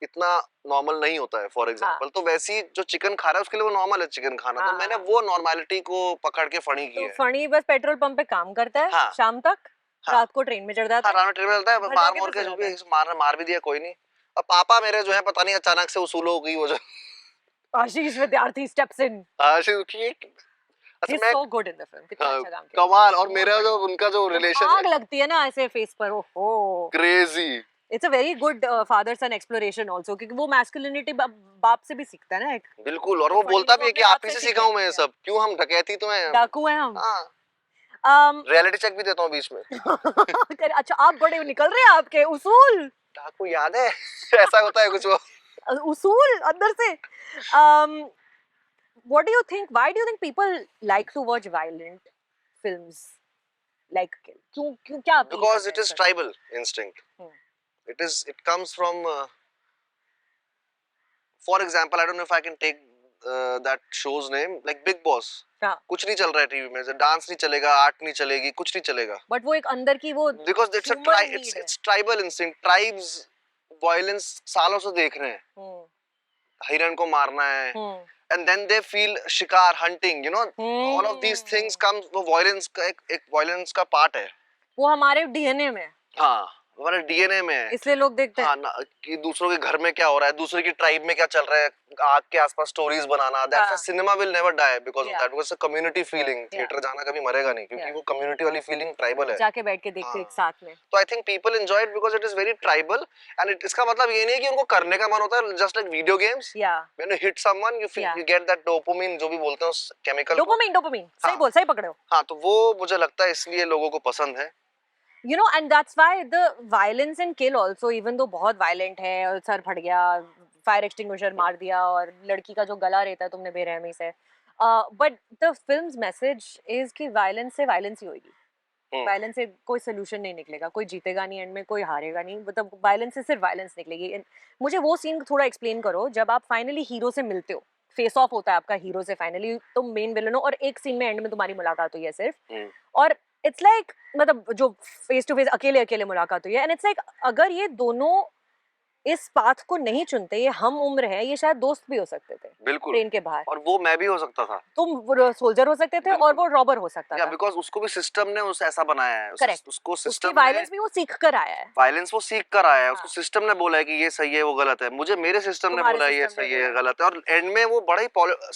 Speaker 1: इतना नॉर्मल नहीं होता है फॉर एग्जाम्पल, तो वैसे ही जो चिकन खा रहा है उसके लिए वो नॉर्मल है चिकन खाना। तो मैंने
Speaker 2: हाँ।
Speaker 1: वो नॉर्मलिटी को पकड़ के फनी की
Speaker 2: तो
Speaker 1: है।
Speaker 2: फणी बस पेट्रोल पंप पे काम करता है
Speaker 1: हाँ
Speaker 2: शाम तक,
Speaker 1: हाँ
Speaker 2: रात को ट्रेन में चढ़ जाता
Speaker 1: हाँ,
Speaker 2: है,
Speaker 1: राणा ट्रेन में चलता है,
Speaker 2: घर
Speaker 1: मार
Speaker 2: जाके
Speaker 1: मार
Speaker 2: फिर
Speaker 1: के
Speaker 2: सो
Speaker 1: जो
Speaker 2: जाता
Speaker 1: भी
Speaker 2: है।
Speaker 1: मार भी दिया कोई नहीं। अब पापा मेरे जो है पता नहीं अचानक से उसूल हो गई वो जो
Speaker 2: आशीष विद्यार्थी स्टेप्स इन,
Speaker 1: आशिक की
Speaker 2: ही
Speaker 1: अच्छा
Speaker 2: इज
Speaker 1: मैं
Speaker 2: so good in the film, कितना
Speaker 1: हाँ,
Speaker 2: अच्छा काम किया
Speaker 1: कमाल। और
Speaker 2: बहुत
Speaker 1: मेरा जो
Speaker 2: बढ़िया।
Speaker 1: उनका जो
Speaker 2: जब
Speaker 1: रिलेशन
Speaker 2: आग
Speaker 1: है
Speaker 2: लगती है ना ऐसे फेस पर, ओहो,
Speaker 1: crazy.
Speaker 2: It's a very good father son exploration also, क्योंकि वो मैस्कुलिनिटी बाप से भी सीखता है ना एक।
Speaker 1: बिल्कुल, और
Speaker 2: तो
Speaker 1: वो
Speaker 2: फणी
Speaker 1: बोलता
Speaker 2: ने
Speaker 1: भी
Speaker 2: वो
Speaker 1: है कि
Speaker 2: अपने बाप
Speaker 1: आप ही
Speaker 2: से
Speaker 1: से
Speaker 2: सीखा
Speaker 1: सीखा
Speaker 2: है,
Speaker 1: हूं मैं ये
Speaker 2: या
Speaker 1: सब, क्यों हम डकैती तो हैं।
Speaker 2: डाकू हैं हम।
Speaker 1: हाँ,
Speaker 2: um,
Speaker 1: रियलिटी चेक भी देता हूँ बीच में।
Speaker 2: अच्छा आप बड़े निकल रहे हैं आपके उसूल,
Speaker 1: डाकू याद है ऐसा होता है कुछ वो।
Speaker 2: उसूल अंदर से। um, what do you think, why do you think people like to watch violent films like Kill? क्यों क्यों क्या अपील
Speaker 1: Because
Speaker 2: करते
Speaker 1: it
Speaker 2: हैं
Speaker 1: is
Speaker 2: sir?
Speaker 1: tribal instinct. It comes from for example, I don't know if I can take that show's name, like Big Boss.
Speaker 2: हाँ,
Speaker 1: कुछ नहीं चल रहा है टीवी में, डांस नहीं चलेगा, आर्ट नहीं चलेगी, कुछ नहीं चलेगा,
Speaker 2: बट वो एक अंदर की वो
Speaker 1: because it's a
Speaker 2: human need है।
Speaker 1: it's tribal instinct. Tribes violence सालों से देख रहे हैं,
Speaker 2: हम्म
Speaker 1: हिरन को मारना है,
Speaker 2: हम्म
Speaker 1: and then they feel शिकार, hunting, you know, all of these things comes, वो violence का एक violence का part है।
Speaker 2: वो हमारे डीएनए में है,
Speaker 1: हाँ, हमारे डीएनए में है।
Speaker 2: इसलिए लोग देखते
Speaker 1: हाँ
Speaker 2: हैं।
Speaker 1: ना, कि दूसरों के घर में क्या हो रहा है, दूसरे की ट्राइब में क्या चल रहा है, आग के आसपास स्टोरीज बनाना, दैट्स व्हाई
Speaker 2: हाँ,
Speaker 1: cinema will never die because of
Speaker 2: yeah,
Speaker 1: that, was a community feeling.
Speaker 2: yeah,
Speaker 1: theatre जाना कभी मरेगा नहीं, क्योंकि
Speaker 2: yeah.
Speaker 1: वो कम्युनिटी वाली फीलिंग ट्राइबल है।
Speaker 2: जाके बैठ के देखते
Speaker 1: हाँ,
Speaker 2: एक साथ में।
Speaker 1: तो I think people enjoy it because it is very tribal, and इसका मतलब ये नहीं है कि उनको करने का मन होता है, जस्ट लाइक वीडियो गेम्स,
Speaker 2: या
Speaker 1: when you hit someone
Speaker 2: Yeah.
Speaker 1: You get that dopamine, जो भी बोलते हैं उस केमिकल को।
Speaker 2: डोपामिन, डोपामिन, सही
Speaker 1: हाँ
Speaker 2: बोल, सही पकड़े हो।
Speaker 1: हाँ, तो वो मुझे लगता है इसलिए लोगों को पसंद है।
Speaker 2: You know, and that's why the violence in Kill also, even though बहुत violent है और सर फट गया, फायर एक्सटिंग्विशर मार दिया और लड़की का जो गला रहता है तुमने बेरहमी से, but the film's message is कि violence से violence ही होगी, वायलेंस से कोई सोल्यूशन नहीं निकलेगा, कोई जीतेगा नहीं एंड में, कोई हारेगा नहीं, मतलब वायलेंस से सिर्फ वायलेंस निकलेगी। मुझे वो सीन थोड़ा एक्सप्लेन करो जब आप फाइनली हीरो से मिलते हो, फेस ऑफ होता है आपका हीरो से, फाइनली तुम मेन विलन हो और एक सीन में एंड में तुम्हारी मुलाकात हुई है सिर्फ, और इट्स लाइक मतलब जो फेस टू फेस अकेले अकेले मुलाकात हुई है, एंड इट्स लाइक अगर ये दोनों इस पाथ को नहीं चुनते, ये हम उम्र है, ये शायद दोस्त भी हो सकते थे
Speaker 1: बिल्कुल,
Speaker 2: ट्रेन के बाहर,
Speaker 1: और वो मैं भी हो सकता था,
Speaker 2: तुम सोल्जर हो सकते थे और वो रॉबर हो सकता
Speaker 1: या
Speaker 2: था।
Speaker 1: बिकॉज़ उसको भी सिस्टम ने उस ऐसा बनाया है,
Speaker 2: करेक्ट,
Speaker 1: उसको
Speaker 2: उसकी
Speaker 1: सिस्टम ने
Speaker 2: वायलेंस भी वो सीख कर आया है।
Speaker 1: वायलेंस वो सीख कर आया है,
Speaker 2: हाँ।
Speaker 1: उसको सिस्टम ने बोला है कि ये सही है वो गलत है, मुझे मेरे सिस्टम ने
Speaker 2: तुम्हारे
Speaker 1: बोला है ये
Speaker 2: सिस्टम ने
Speaker 1: सही है
Speaker 2: बोला।
Speaker 1: गलत है, और एंड में वो बड़ा ही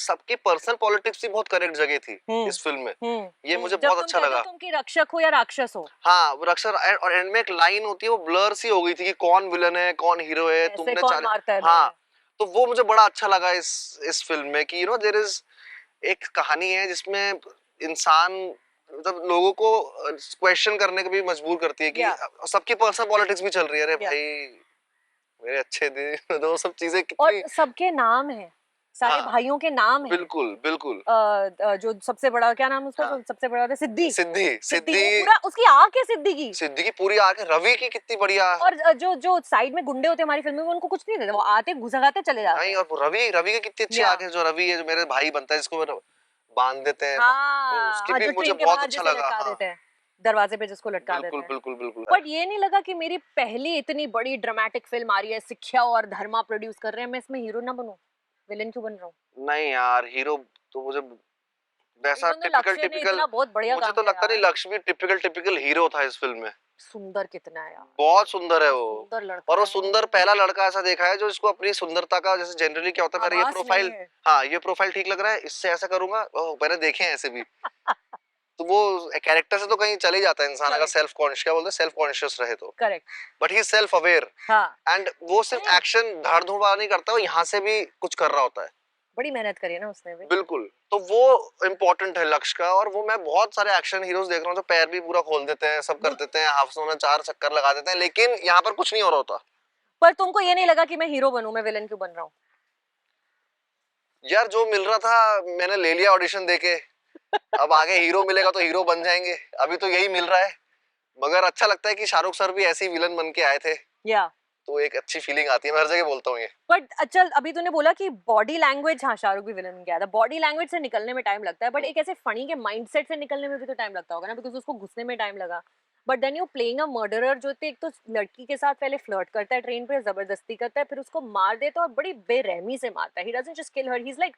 Speaker 1: सबकी पर्सनल पॉलिटिक्स भी बहुत करेक्ट जगह थी इस फिल्म में, ये मुझे बहुत अच्छा लगा।
Speaker 2: तुम कि रक्षक हो या राक्षस हो,
Speaker 1: हाँ, वो रक्षर, और एंड में एक लाइन होती है वो ब्लर सी हो गई थी कि कौन विलन है कौन हीरो है,
Speaker 2: ऐसे
Speaker 1: तुमने
Speaker 2: कौन मारता है
Speaker 1: हाँ, तो वो मुझे बड़ा अच्छा लगा इस फिल्म में कि यू नो देयर इज एक कहानी है जिसमें इंसान मतलब लोगों को क्वेश्चन करने के भी मजबूर करती है कि सबकी पर्सनल पॉलिटिक्स भी चल रही है, अरे भाई मेरे अच्छे दिन तो सब चीजें
Speaker 2: और
Speaker 1: कितनी,
Speaker 2: सबके नाम है, सारे
Speaker 1: हाँ,
Speaker 2: भाइयों के नाम है।
Speaker 1: बिल्कुल बिल्कुल।
Speaker 2: जो सबसे बड़ा क्या नाम है उसका, जो सबसे बड़ा था सिद्धि,
Speaker 1: सिद्धि
Speaker 2: सिद्धि वो पूरा उसकी आंख है सिद्धि की,
Speaker 1: सिद्धि की पूरी आंख है, रवि की कितनी बढ़िया,
Speaker 2: और जो जो साइड में गुंडे होते हैं हमारी फिल्म में, वो उनको कुछ नहीं देते, वो आते घुसगाते चले जाते
Speaker 1: नहीं,
Speaker 2: हैं।
Speaker 1: और रवि की कितनी अच्छी आंख है, जो रवि है जो मेरे भाई बनता है जिसको वो बांध देते हैं,
Speaker 2: हाँ,
Speaker 1: उसकी
Speaker 2: हाँ,
Speaker 1: भी
Speaker 2: जो
Speaker 1: मुझे
Speaker 2: ट्रेन के
Speaker 1: बहुत
Speaker 2: बाहर
Speaker 1: अच्छा
Speaker 2: जैसे
Speaker 1: लगा।
Speaker 2: लटका
Speaker 1: हाँ,
Speaker 2: देते हैं, दरवाजे पे जिसको लटका देते
Speaker 1: बिल्कुल
Speaker 2: हैं।
Speaker 1: बिल्कुल बिल्कुल।
Speaker 2: बट ये नहीं लगा कि मेरी पहली इतनी बड़ी ड्रामेटिक फिल्म आ रही है, शिक्षा और धर्मा प्रोड्यूस कर रहे हैं, मैं इसमें हीरो ना बनूं, विलेन क्यों बन रहा हूँ?
Speaker 1: नहीं यार, हीरो तो मुझे वैसा
Speaker 2: Even though लक्ष्य ने इतना बहुत बढ़िया
Speaker 1: मुझे
Speaker 2: काम
Speaker 1: तो
Speaker 2: किया
Speaker 1: लगता नहीं,
Speaker 2: यार।
Speaker 1: लक्ष्य भी टिपिकल हीरो था इस फिल्म में।
Speaker 2: सुंदर कितना है यार,
Speaker 1: बहुत सुंदर है वो,
Speaker 2: सुंदर लड़का
Speaker 1: और वो
Speaker 2: है।
Speaker 1: सुंदर पहला लड़का ऐसा देखा है जो इसको अपनी सुंदरता का, जैसे जनरली क्या होता है, मेरा ये
Speaker 2: आभास
Speaker 1: प्रोफाइल,
Speaker 2: नहीं है।
Speaker 1: हाँ ये प्रोफाइल ठीक लग रहा है, इससे ऐसा करूंगा, ओह मैंने देखे हैं ऐसे भी तो वो कैरेक्टर से तो कहीं चले जाता है इंसान, अगर सेल्फ कॉन्शियस, क्या बोलते हैं, सेल्फ कॉन्शियस रहे तो।
Speaker 2: Correct,
Speaker 1: but he self aware,
Speaker 2: हाँ,
Speaker 1: एंड वो सिर्फ एक्शन धाड़ धूड़ नहीं करता, वो यहाँ से भी कुछ कर रहा होता है,
Speaker 2: बड़ी मेहनत करी है ना उसने भी।
Speaker 1: बिल्कुल। तो वो इम्पोर्टेंट है लक्ष्य का, और वो मैं बहुत सारे एक्शन हीरोज देख रहा हूँ जो पैर भी पूरा खोल देते हैं, सब कर देते हैं, हाफसों में 4 चक्कर लगा देते हैं, लेकिन यहाँ पर कुछ नहीं हो रहा होता।
Speaker 2: पर तुमको ये नहीं लगा कि मैं हीरो बनूं, मैं विलेन क्यों बन रहा हूँ?
Speaker 1: यार जो मिल रहा था मैंने ले लिया ऑडिशन देके, अब आगे हीरो मिलेगा तो हीरो बन जाएंगे, अभी तो यही मिल रहा है। मगर अच्छा लगता है कि शाहरुख सर भी ऐसे ही विलन बन के आए थे,
Speaker 2: या
Speaker 1: तो एक अच्छी फीलिंग आती है। मैं हर जगह बोलता हूँ ये।
Speaker 2: बट अच्छा, अभी तूने बोला कि बॉडी लैंग्वेज, हाँ शाहरुख भी विलन गया था, बॉडी लैंग्वेज से निकलने में टाइम लगता है, बट एक ऐसे फनी के माइंडसेट से निकलने में भी तो टाइम लगता होगा ना, बिकॉज उसको घुसने में टाइम लगा। But then you playing a murderer जो एक तो लड़की के साथ पहले फ्लर्ट करता है ट्रेन पे, जबरदस्ती करता है, फिर उसको मार देता है और बड़ी बेरहमी से मारता है। He doesn't just kill her, he is like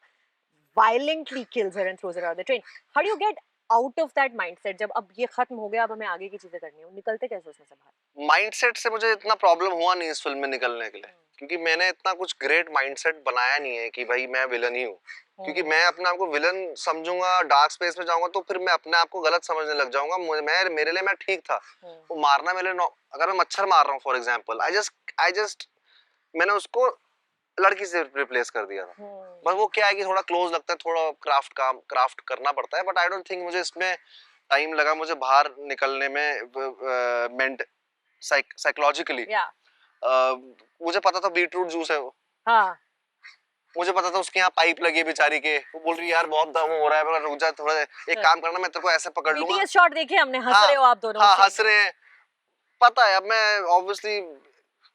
Speaker 2: violently kills her and throws her out of the train. How do you get out of that mindset जब अब ये खत्म हो गया, अब हमें आगे की चीजें करनी है, निकलते कैसे उसमें से बाहर?
Speaker 1: माइंडसेट से मुझे इतना प्रॉब्लम हुआ नहीं इस फिल्म में निकलने के लिए, क्योंकि मैंने इतना कुछ ग्रेट माइंडसेट बनाया नहीं है कि भाई मैं विलन ही हूँ। क्योंकि मैं अपने आप को विलन समझूंगा, डार्क स्पेस में जाऊंगा तो फिर मैं अपने आप को गलत समझने लग जाऊंगा। मेरे लिए मैं ठीक था, वो मारना मेरे लिए, अगर मैं मच्छर मार रहा हूँ फॉर एग्जाम्पल, आई जस्ट मैंने उसको लड़की से रिप्लेस कर दिया था। बस वो क्या है कि थोड़ा क्लोज लगता है, थोड़ा क्राफ्ट करना पड़ता है, बट आई डोंट थिंक मुझे इसमें टाइम लगा मुझे बाहर निकलने में। मेंट साइकोलॉजिकली मुझे पता था बीटरूट जूस है वो।
Speaker 2: हाँ,
Speaker 1: मुझे पता था उसके यहाँ पाइप लगी है बेचारी के, वो बोल रही है यार बहुत दम हो रहा है, मैं रुक जा थोड़ा, एक काम करना मैं तेरे को ऐसे पकड़ लूंगा।
Speaker 2: बीटीएस शॉट देखे हमने, हंस
Speaker 1: हाँ,
Speaker 2: रहे हो आप दोनों।
Speaker 1: हाँ हंस रहे हैं, पता है। अब मैं ऑब्वियसली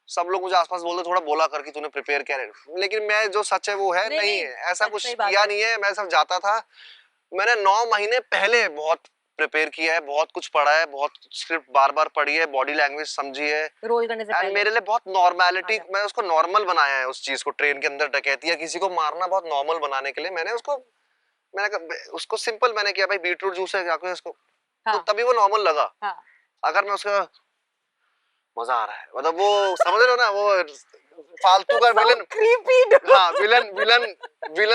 Speaker 1: सब लोग मुझे आसपास बोलते थोड़ा बोला कर कि तूने प्रिपेयर किया है, लेकिन मैं जो सच है वो है, नहीं है, ऐसा कुछ किया नहीं है। मैं सब जाता था, मैंने 9 महीने पहले बहुत प्रिपेयर किया है, बहुत कुछ पढ़ा है, बहुत स्क्रिप्ट बार बार पढ़ी है, बॉडी लैंग्वेज समझी है
Speaker 2: रोल करने से पहले।
Speaker 1: मेरे लिए बहुत नॉर्मलिटी, मैं उसको नॉर्मल बनाया है उस चीज को। ट्रेन के अंदर डकैती या किसी को मारना बहुत नॉर्मल बनाने के लिए मैंने उसको सिंपल मैंने किया, भाई बीटरूट जूस है जाके इसको, तो तभी वो नॉर्मल लगा। अगर मैं उसका मजा आ रहा है, मतलब वो समझ रहे हो ना, वो फालतू का विलन, हाँ विलन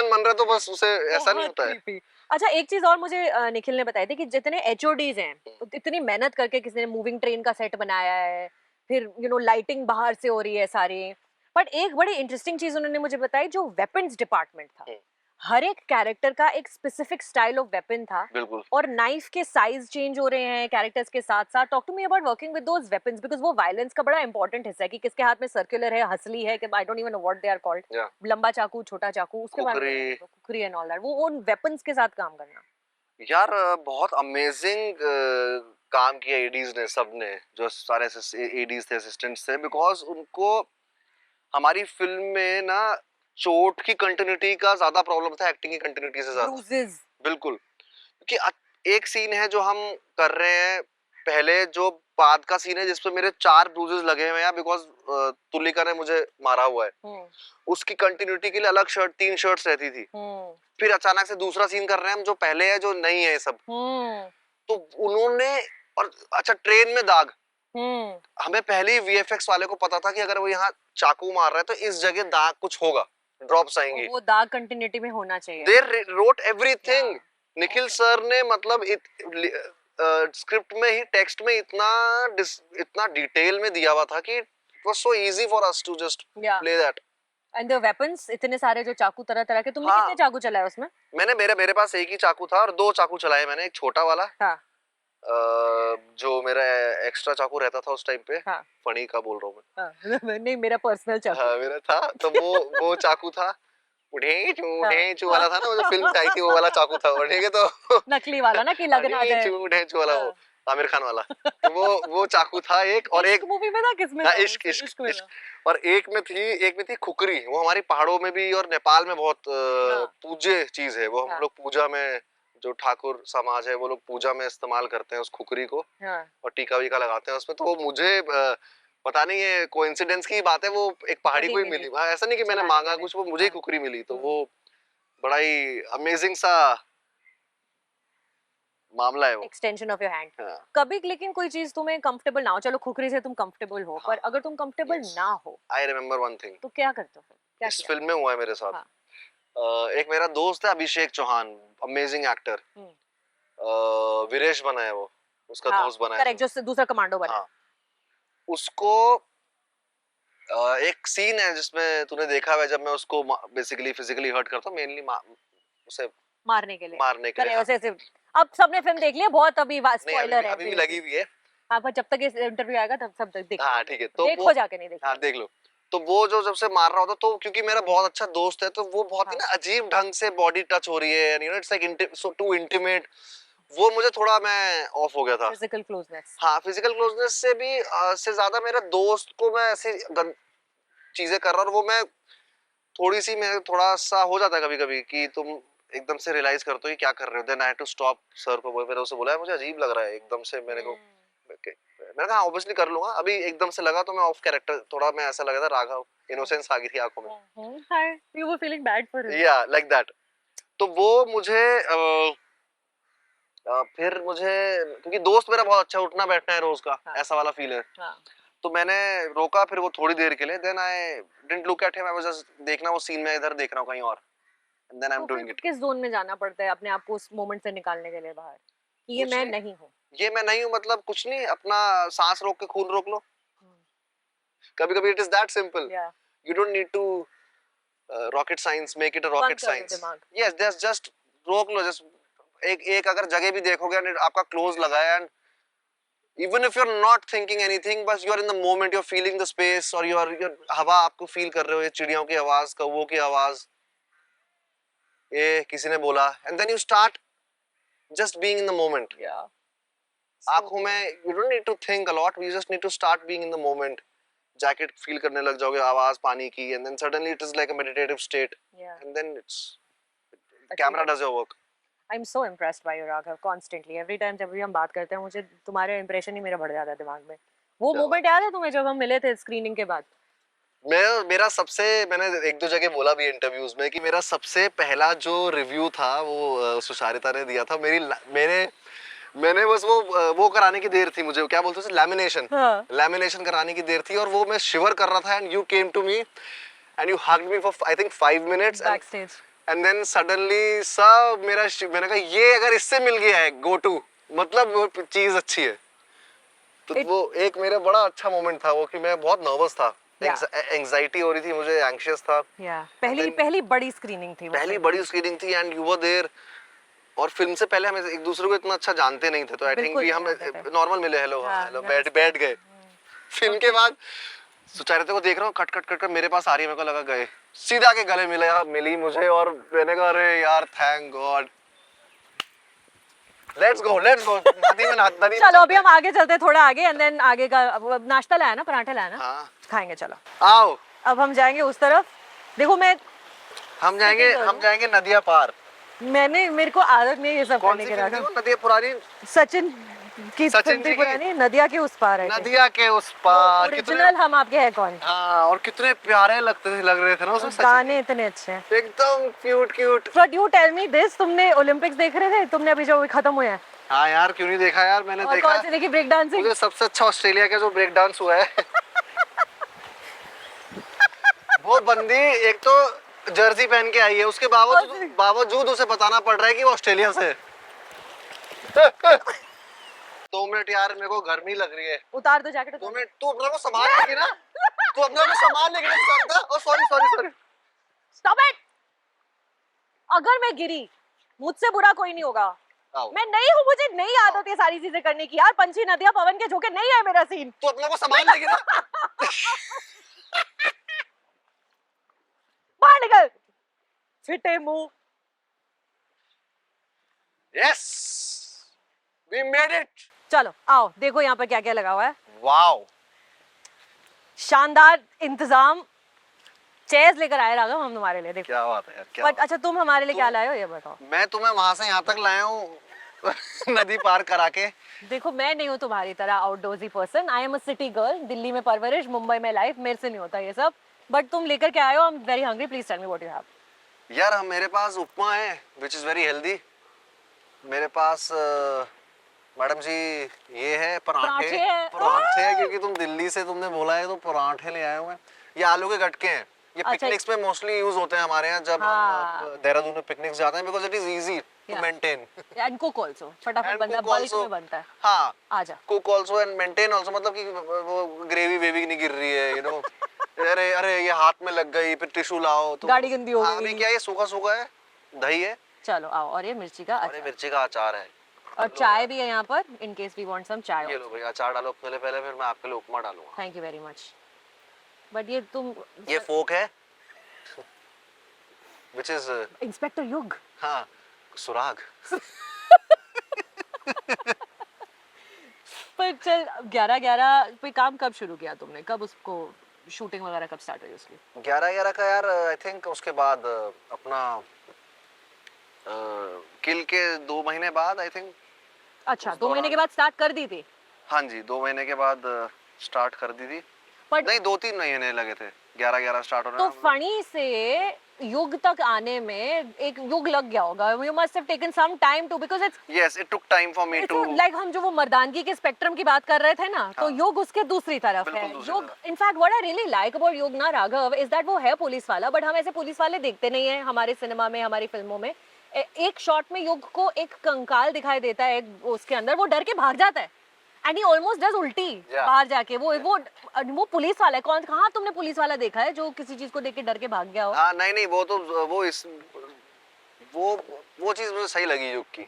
Speaker 1: बन रहा है तो बस उसे ऐसा नहीं होता है।
Speaker 2: अच्छा, एक चीज और मुझे निखिल ने बताई थी कि जितने एचओडीज हैं, इतनी मेहनत करके किसी ने मूविंग ट्रेन का सेट बनाया है, फिर लाइटिंग बाहर से हो रही है सारी, बट एक बड़ी इंटरेस्टिंग चीज उन्होंने मुझे बताई, जो वेपन्स डिपार्टमेंट था, हर एक कैरेक्टर का एक स्पेसिफिक स्टाइल ऑफ वेपन था,
Speaker 1: बिल्कुल,
Speaker 2: और नाइफ के साइज चेंज हो रहे हैं कैरेक्टर्स के साथ साथ। Talk to me about working with those weapons, because वो वायलेंस का बड़ा इंपॉर्टेंट हिस्सा है कि किसके हाथ में सर्कुलर है, हसली है, कि I don't even know what they are called, लंबा चाकू, छोटा चाकू, उसके बारे में, कुकरी एंड ऑल दैट, वो उन वेपन्स के साथ काम करना।
Speaker 1: यार बहुत अमेजिंग काम किया एडीज ने, सब ने, जो सारे एडीज थे, असिस्टेंट्स थे, बिकॉज उनको हमारी फिल्म में ना चोट की कंटिन्यूटी का ज्यादा प्रॉब्लम था, एक्टिंग की कंटिन्यूटी से ज्यादा। बिल्कुल, क्योंकि एक सीन है जो हम कर रहे हैं पहले, जो बाद का सीन है जिसपे मेरे 4 ब्रूजेस लगे हुए हैं बिकॉज तुलिका ने मुझे मारा हुआ है। उसकी कंटिन्यूटी के लिए अलग 3 शर्ट्स रहती थी। फिर अचानक से दूसरा सीन कर रहे हैं हम जो पहले है, जो नहीं है सब, तो उन्होंने, और अच्छा ट्रेन में दाग, हमें पहले ही वीएफएक्स वाले को पता था कि अगर वो यहाँ चाकू मार रहा है तो इस जगह दाग कुछ होगा, ड्रॉप्स आएंगे,
Speaker 2: वो दाग कंटिन्यूटी में होना चाहिए।
Speaker 1: They wrote everything. Nikhil sir ने मतलब स्क्रिप्ट में ही, टेक्स्ट में इतना डिटेल में दिया हुआ था कि it was so easy for us to just play that.
Speaker 2: And the weapons इतने सारे, जो चाकू तरह तरह के, तुमने कितने चाकू चलाए उसमें?
Speaker 1: मैंने मेरे पास एक ही चाकू था और 2 चाकू चलाए मैंने, एक छोटा वाला, जो मेरा एक्स्ट्रा चाकू रहता था उस टाइम पे, फनी का बोल रहा हूँ मैं,
Speaker 2: नहीं मेरा पर्सनल चाकू,
Speaker 1: हाँ मेरा था, तो वो चाकू था, ढेंचू वाला था ना, वो जो फिल्म आई थी वो वाला चाकू था, ठीक है, तो
Speaker 2: नकली वाला ना, कि लगना है
Speaker 1: ढेंचू वाला, वो आमिर खान वाला, तो वो चाकू था एक, और एक
Speaker 2: मूवी में था, किसमें था?
Speaker 1: इश्क, और एक में थी खुकरी, वो हमारी पहाड़ों में भी और नेपाल में बहुत पूज्य चीज है वो। हम लोग पूजा में, जो ठाकुर समाज है वो लोग पूजा में इस्तेमाल करते हैं उस खुकरी को, और टीका वीका लगाते हैं उसमें। तो वो मुझे पता नहीं है कोइंसिडेंस की बात है, वो एक पहाड़ी को ही मिली, ऐसा नहीं कि मैंने मांगा कुछ, वो मुझे ही खुकरी मिली, तो वो बड़ा ही अमेजिंग सा मामला है वो,
Speaker 2: एक्सटेंशन ऑफ योर हैंड। कभी लेकिन कोई चीज तुम्हें कंफर्टेबल ना हो, चलो खुकरी से तुम कंफर्टेबल हो, पर अगर तुम कंफर्टेबल ना हो,
Speaker 1: आई रिमेम्बर वन थिंग,
Speaker 2: तो क्या करते हो? क्या
Speaker 1: इस फिल्म में हुआ है मेरे साथ। एक मेरा दोस्त है अभिषेक चौहान, अमेजिंग एक्टर, वीरेश बना है वो, उसका दोस्त बना है,
Speaker 2: करेक्ट, जो दूसरा कमांडो बना है।
Speaker 1: उसको एक सीन है जिसमें तूने देखा है, जब मैं उसको बेसिकली फिजिकली हर्ट करता हूँ, मेनली उसे मारने के लिए।
Speaker 2: वैसे अब सबने फिल्म देख लिया, बहुत अभी स्पॉइलर है,
Speaker 1: अभी भी लगी हुई है,
Speaker 2: हाँ, पर जब तक ये इंटरव्यू आएगा तब सब देख,
Speaker 1: हाँ ठीक है, तो
Speaker 2: देखो जाके, नहीं देखा,
Speaker 1: हाँ देख लो। तो वो जो जब से मार रहा होता तो क्योंकि मेरा बहुत अच्छा दोस्त है तो वो बहुत ही ना अजीब ढंग से बॉडी टच हो रही है you know it's like so too intimate वो मुझे थोड़ा मैं ऑफ हो गया था
Speaker 2: फिजिकल क्लोजनेस।
Speaker 1: हाँ फिजिकल क्लोजनेस से भी से ज्यादा मेरे दोस्त को मैं ऐसी चीजें कर रहा हूँ और वो मैं थोड़ी सी मैं थोड़ा सा हो जाता है कभी कभी कि तुम एकदम से रियलाइज करते हो कि क्या कर रहे हो then I had to stop sir को मैंने उसे बोला मुझे अजीब लग रहा है एकदम से मेरे को मैंने कहा ऑब्वियसली कर लूंगा अभी एकदम से लगा तो मैं ऑफ कैरेक्टर थोड़ा मैं ऐसा लगा था राघव इनोसेंस आ गई थी आंखों में
Speaker 2: hi you were feeling bad for him.
Speaker 1: या लाइक दैट तो वो मुझे फिर मुझे क्योंकि दोस्त मेरा बहुत अच्छा उठना बैठना है रोज का
Speaker 2: हाँ.
Speaker 1: ऐसा वाला फील है
Speaker 2: हाँ.
Speaker 1: तो मैंने रोका फिर वो थोड़ी देर के लिए then I didn't look at him I was just देखना वो सीन में इधर देख रहा हूं कहीं और एंड देन आई एम
Speaker 2: तो
Speaker 1: डूइंग
Speaker 2: फिर
Speaker 1: इट
Speaker 2: किस जोन में जाना पड़ता है अपने आप को उस मोमेंट से निकालने के लिए बाहर कि ये
Speaker 1: कुछ
Speaker 2: मैं
Speaker 1: नहीं
Speaker 2: नहीं हूँ।
Speaker 1: ये मैं नहीं हूं मतलब कुछ नहीं अपना सांस रोक के खून रोक लो कभी कभी इट इज दैट सिंपल
Speaker 2: या
Speaker 1: you don't need to rocket science make it a
Speaker 2: बंद
Speaker 1: रॉकेट
Speaker 2: कर दो
Speaker 1: साइंस
Speaker 2: दिमाग।
Speaker 1: यस जस्ट रोक लो जस्ट एक एक अगर जगह भी देखोगे and आपका क्लोज लगा है and even if you're not thinking anything but you're in the moment you're feeling the space or you're हवा आपको फील कर रहे हो ये चिड़ियों की आवाज कौवों की आवाज ये किसी ने बोला and then you start just being in the moment
Speaker 2: या
Speaker 1: आंखों में you don't need to think a lot you just need to start being in the moment jacket feel करने लग जाओगे आवाज पानी की and then suddenly it is like a meditative state and then it's camera does your work
Speaker 2: I am so impressed by your Raghav constantly every time जब भी हम बात करते हैं मुझे तुम्हारे इंप्रेशन ही मेरा बढ़ जाता है दिमाग में। वो
Speaker 1: क्या
Speaker 2: मोमेंट याद है तुम्हें जब हम मिले थे स्क्रीनिंग के बाद?
Speaker 1: मेरा सबसे मैंने एक दो जगह बोला भी इंटरव्यूज में कि मेरा सबसे पहला जो रिव्यू था वो सुशारिता ने दिया था मैंने बस वो कराने की देर थी मुझे क्या बोलते थे लैमिनेशन
Speaker 2: हाँ.
Speaker 1: लैमिनेशन कराने की देर थी और वो मैं शिवर कर रहा था and you came to me and you hugged me for I think 5 minutes
Speaker 2: back stage
Speaker 1: and then suddenly सब मैंने कहा ये अगर इससे मिल गया है गो टू मतलब वो चीज अच्छी है तो वो एक मेरा बड़ा अच्छा मोमेंट था वो कि मैं बहुत नर्वस था एंजाइटी हो रही थी मुझे एंग्शियस था
Speaker 2: या पहली बड़ी स्क्रीनिंग थी वो
Speaker 1: पहली
Speaker 2: film
Speaker 1: बड़ी
Speaker 2: की।
Speaker 1: स्क्रीनिंग थी एंड यू वर देयर और फिल्म से पहले हम एक दूसरे को इतना अच्छा जानते नहीं थे तो आई थिंक
Speaker 2: बिल्कुल
Speaker 1: भी
Speaker 2: नहीं
Speaker 1: हम
Speaker 2: जानते थे।
Speaker 1: नॉर्मल मिले हेलो
Speaker 2: हाँ,
Speaker 1: हेलो
Speaker 2: नमस्ते।
Speaker 1: बैठ गए फिल्म के बाद सुचारिता को देख रहा हूँ खट खट खट खट मेरे पास आ रही है मेरे को लगा गए सीधा के गले मिली मुझे और मैंने कहा अरे यार थैंक गॉड लेट्स गो नदी में नदी
Speaker 2: चलो अभी हम आगे चलते हैं थोड़ा आगे एंड देन आगे का अब नाश्ता लाया ना पराठे लाया ना
Speaker 1: हाँ
Speaker 2: खाएंगे चलो।
Speaker 1: आओ
Speaker 2: अब हम जाएंगे उस तरफ। देखो मैं
Speaker 1: हम जाएंगे नदिया पार
Speaker 2: मेरे को आदत नहीं है ये सब
Speaker 1: कौन
Speaker 2: करने
Speaker 1: सी
Speaker 2: के
Speaker 1: फिल्म थी
Speaker 2: राघव।
Speaker 1: वो नदिया पुरानी
Speaker 2: सचिन की
Speaker 1: सचिन
Speaker 2: फिल्म थी
Speaker 1: जी की?
Speaker 2: पुरानी नदिया के उस पार है
Speaker 1: नदिया के उस पार
Speaker 2: ओरिजिनल हम आपके हैं कौन।
Speaker 1: हाँ और कितने प्यारे लग रहे थे ना उसमें
Speaker 2: गाने इतने अच्छे हैं।
Speaker 1: एकदम cute
Speaker 2: but you tell me this तुमने ओलंपिक्स देख रहे थे तुमने अभी जो खत्म हुए हैं
Speaker 1: हाँ यार क्यों नहीं देखा यार मैंने
Speaker 2: और
Speaker 1: देखा
Speaker 2: कौन सी देखी ब्रेक डांसिंग?
Speaker 1: मुझे सबसे अच्छा ऑस्ट्रेलिया का जो ब्रेक डांस हुआ है वो बंदी एक तो जर्सी पहन के आई है उसके बावजूद उसे बताना पड़ रहा है कि वो ऑस्ट्रेलिया से है 2 मिनट यार मेरे को गर्मी लग रही है
Speaker 2: उतार दो जैकेट।
Speaker 1: 2 मिनट तू अपना को संभाल लेगी ना तू अपना को संभाल लेगी ना ओ सॉरी
Speaker 2: स्टॉप इट। अगर मैं गिरी मुझसे बुरा कोई नहीं होगा। मैं नहीं हूँ मुझे नहीं आदत ये सारी चीजें करने की यार। पंछी नदियां पवन के झोंके नहीं है मेरा सीन।
Speaker 1: तू अपना को संभाल लेगी ना
Speaker 2: बाहर निकल फिटे मुंह।
Speaker 1: यस वी मेड इट
Speaker 2: चलो आओ देखो यहाँ पर क्या क्या लगा हुआ है।
Speaker 1: वाओ
Speaker 2: शानदार इंतजाम। चेयर्स लेकर आए राघव हम तुम्हारे लिए। देखो
Speaker 1: क्या बात है यार क्या
Speaker 2: बट अच्छा तुम हमारे लिए क्या लाए हो ये बताओ।
Speaker 1: मैं तुम्हें वहां से यहाँ तक लाया हूँ नदी पार करा के।
Speaker 2: देखो मैं नहीं हूँ तुम्हारी तरह outdoorsy person. I am a city girl. Delhi में परवरिश मुंबई में लाइफ मेरे से नहीं होता ये सब। बट तुम लेकर के आए हो। I am very hungry please tell me what you have.
Speaker 1: यार हम मेरे पास उपमा है विच इज वेरी हेल्दी। मेरे पास मैडम जी ये है पराठे
Speaker 2: हैं।
Speaker 1: क्योंकि तुम दिल्ली से तुमने बोला है तो पराठे ले आए हुए हैं। ये आलू के गटके हैं। ये
Speaker 2: अच्छा।
Speaker 1: पिकनिक्स में मोस्टली यूज होते हैं हमारे यहाँ जब हम देहरादून में पिकनिक्स जाते हैं because it is easy to maintain
Speaker 2: and cook also फटाफट बनता है बल्क में बनता है।
Speaker 1: हाँ
Speaker 2: आजा
Speaker 1: cook also and maintain also मतलब कि वो ग्रेवी वेवी नहीं गिर रही है यू नो अरे ये हाथ में लग गई फिर टिश्यू लाओ तो
Speaker 2: गाड़ी गंदी हो गई।
Speaker 1: अभी क्या ये सूखा है दही है।
Speaker 2: चलो आओ और ये मिर्ची का
Speaker 1: और ये मिर्ची का अचार है
Speaker 2: और चाय भी है यहाँ पर in case we want some chai.
Speaker 1: ये लो भाई अचार डालो पहले फिर मैं आपके लिए उपमा डालूंगा।
Speaker 2: Thank you very much. But ये तुम
Speaker 1: ये फोक है, which is
Speaker 2: इंस्पेक्टर युग
Speaker 1: हाँ सुराग।
Speaker 2: पर चल 11-11 पे काम कब शुरू किया तुमने, कब उसको शूटिंग वगैरह कब स्टार्ट हुई उसकी?
Speaker 1: 11-11 का यार आई थिंक उसके बाद अपना किल के 2 महीने बाद आई थिंक।
Speaker 2: अच्छा,
Speaker 1: उस
Speaker 2: 2 महीने
Speaker 1: दौरान-
Speaker 2: के बाद स्टार्ट कर दी थी?
Speaker 1: हाँ जी 2 महीने के बाद स्टार्ट कर दी थी।
Speaker 2: बट
Speaker 1: नहीं 2-3 महीने लगे थे 11-11 स्टार्ट होने
Speaker 2: तो
Speaker 1: में।
Speaker 2: फनी से युग तक आने में एक युग लग गया होगा। You must have taken some time to, because it's
Speaker 1: yes it took time for me to.
Speaker 2: Like हम जो वो मर्दानगी के स्पेक्ट्रम की बात कर रहे थे ना, तो
Speaker 1: हाँ।
Speaker 2: युग उसके दूसरी तरफ
Speaker 1: बिल्कुल
Speaker 2: है।
Speaker 1: दूसरी
Speaker 2: युग
Speaker 1: तरफ।
Speaker 2: In fact what I really like about युग ना राघव इज दैट वो है पुलिस वाला, बट हम ऐसे पुलिस वाले देखते नहीं है हमारे सिनेमा में, हमारी फिल्मों में। एक शॉट में युग को एक कंकाल दिखाई देता है उसके अंदर, वो डर के भाग जाता है एंड ही ऑलमोस्ट डज उल्टी बाहर जाके। वो पुलिस वाला है। कौन, कहाँ तुमने पुलिस वाला देखा है जो किसी चीज को देख के डर के भाग गया हो?
Speaker 1: हाँ नहीं वो तो वो चीज मुझे सही लगी युग की।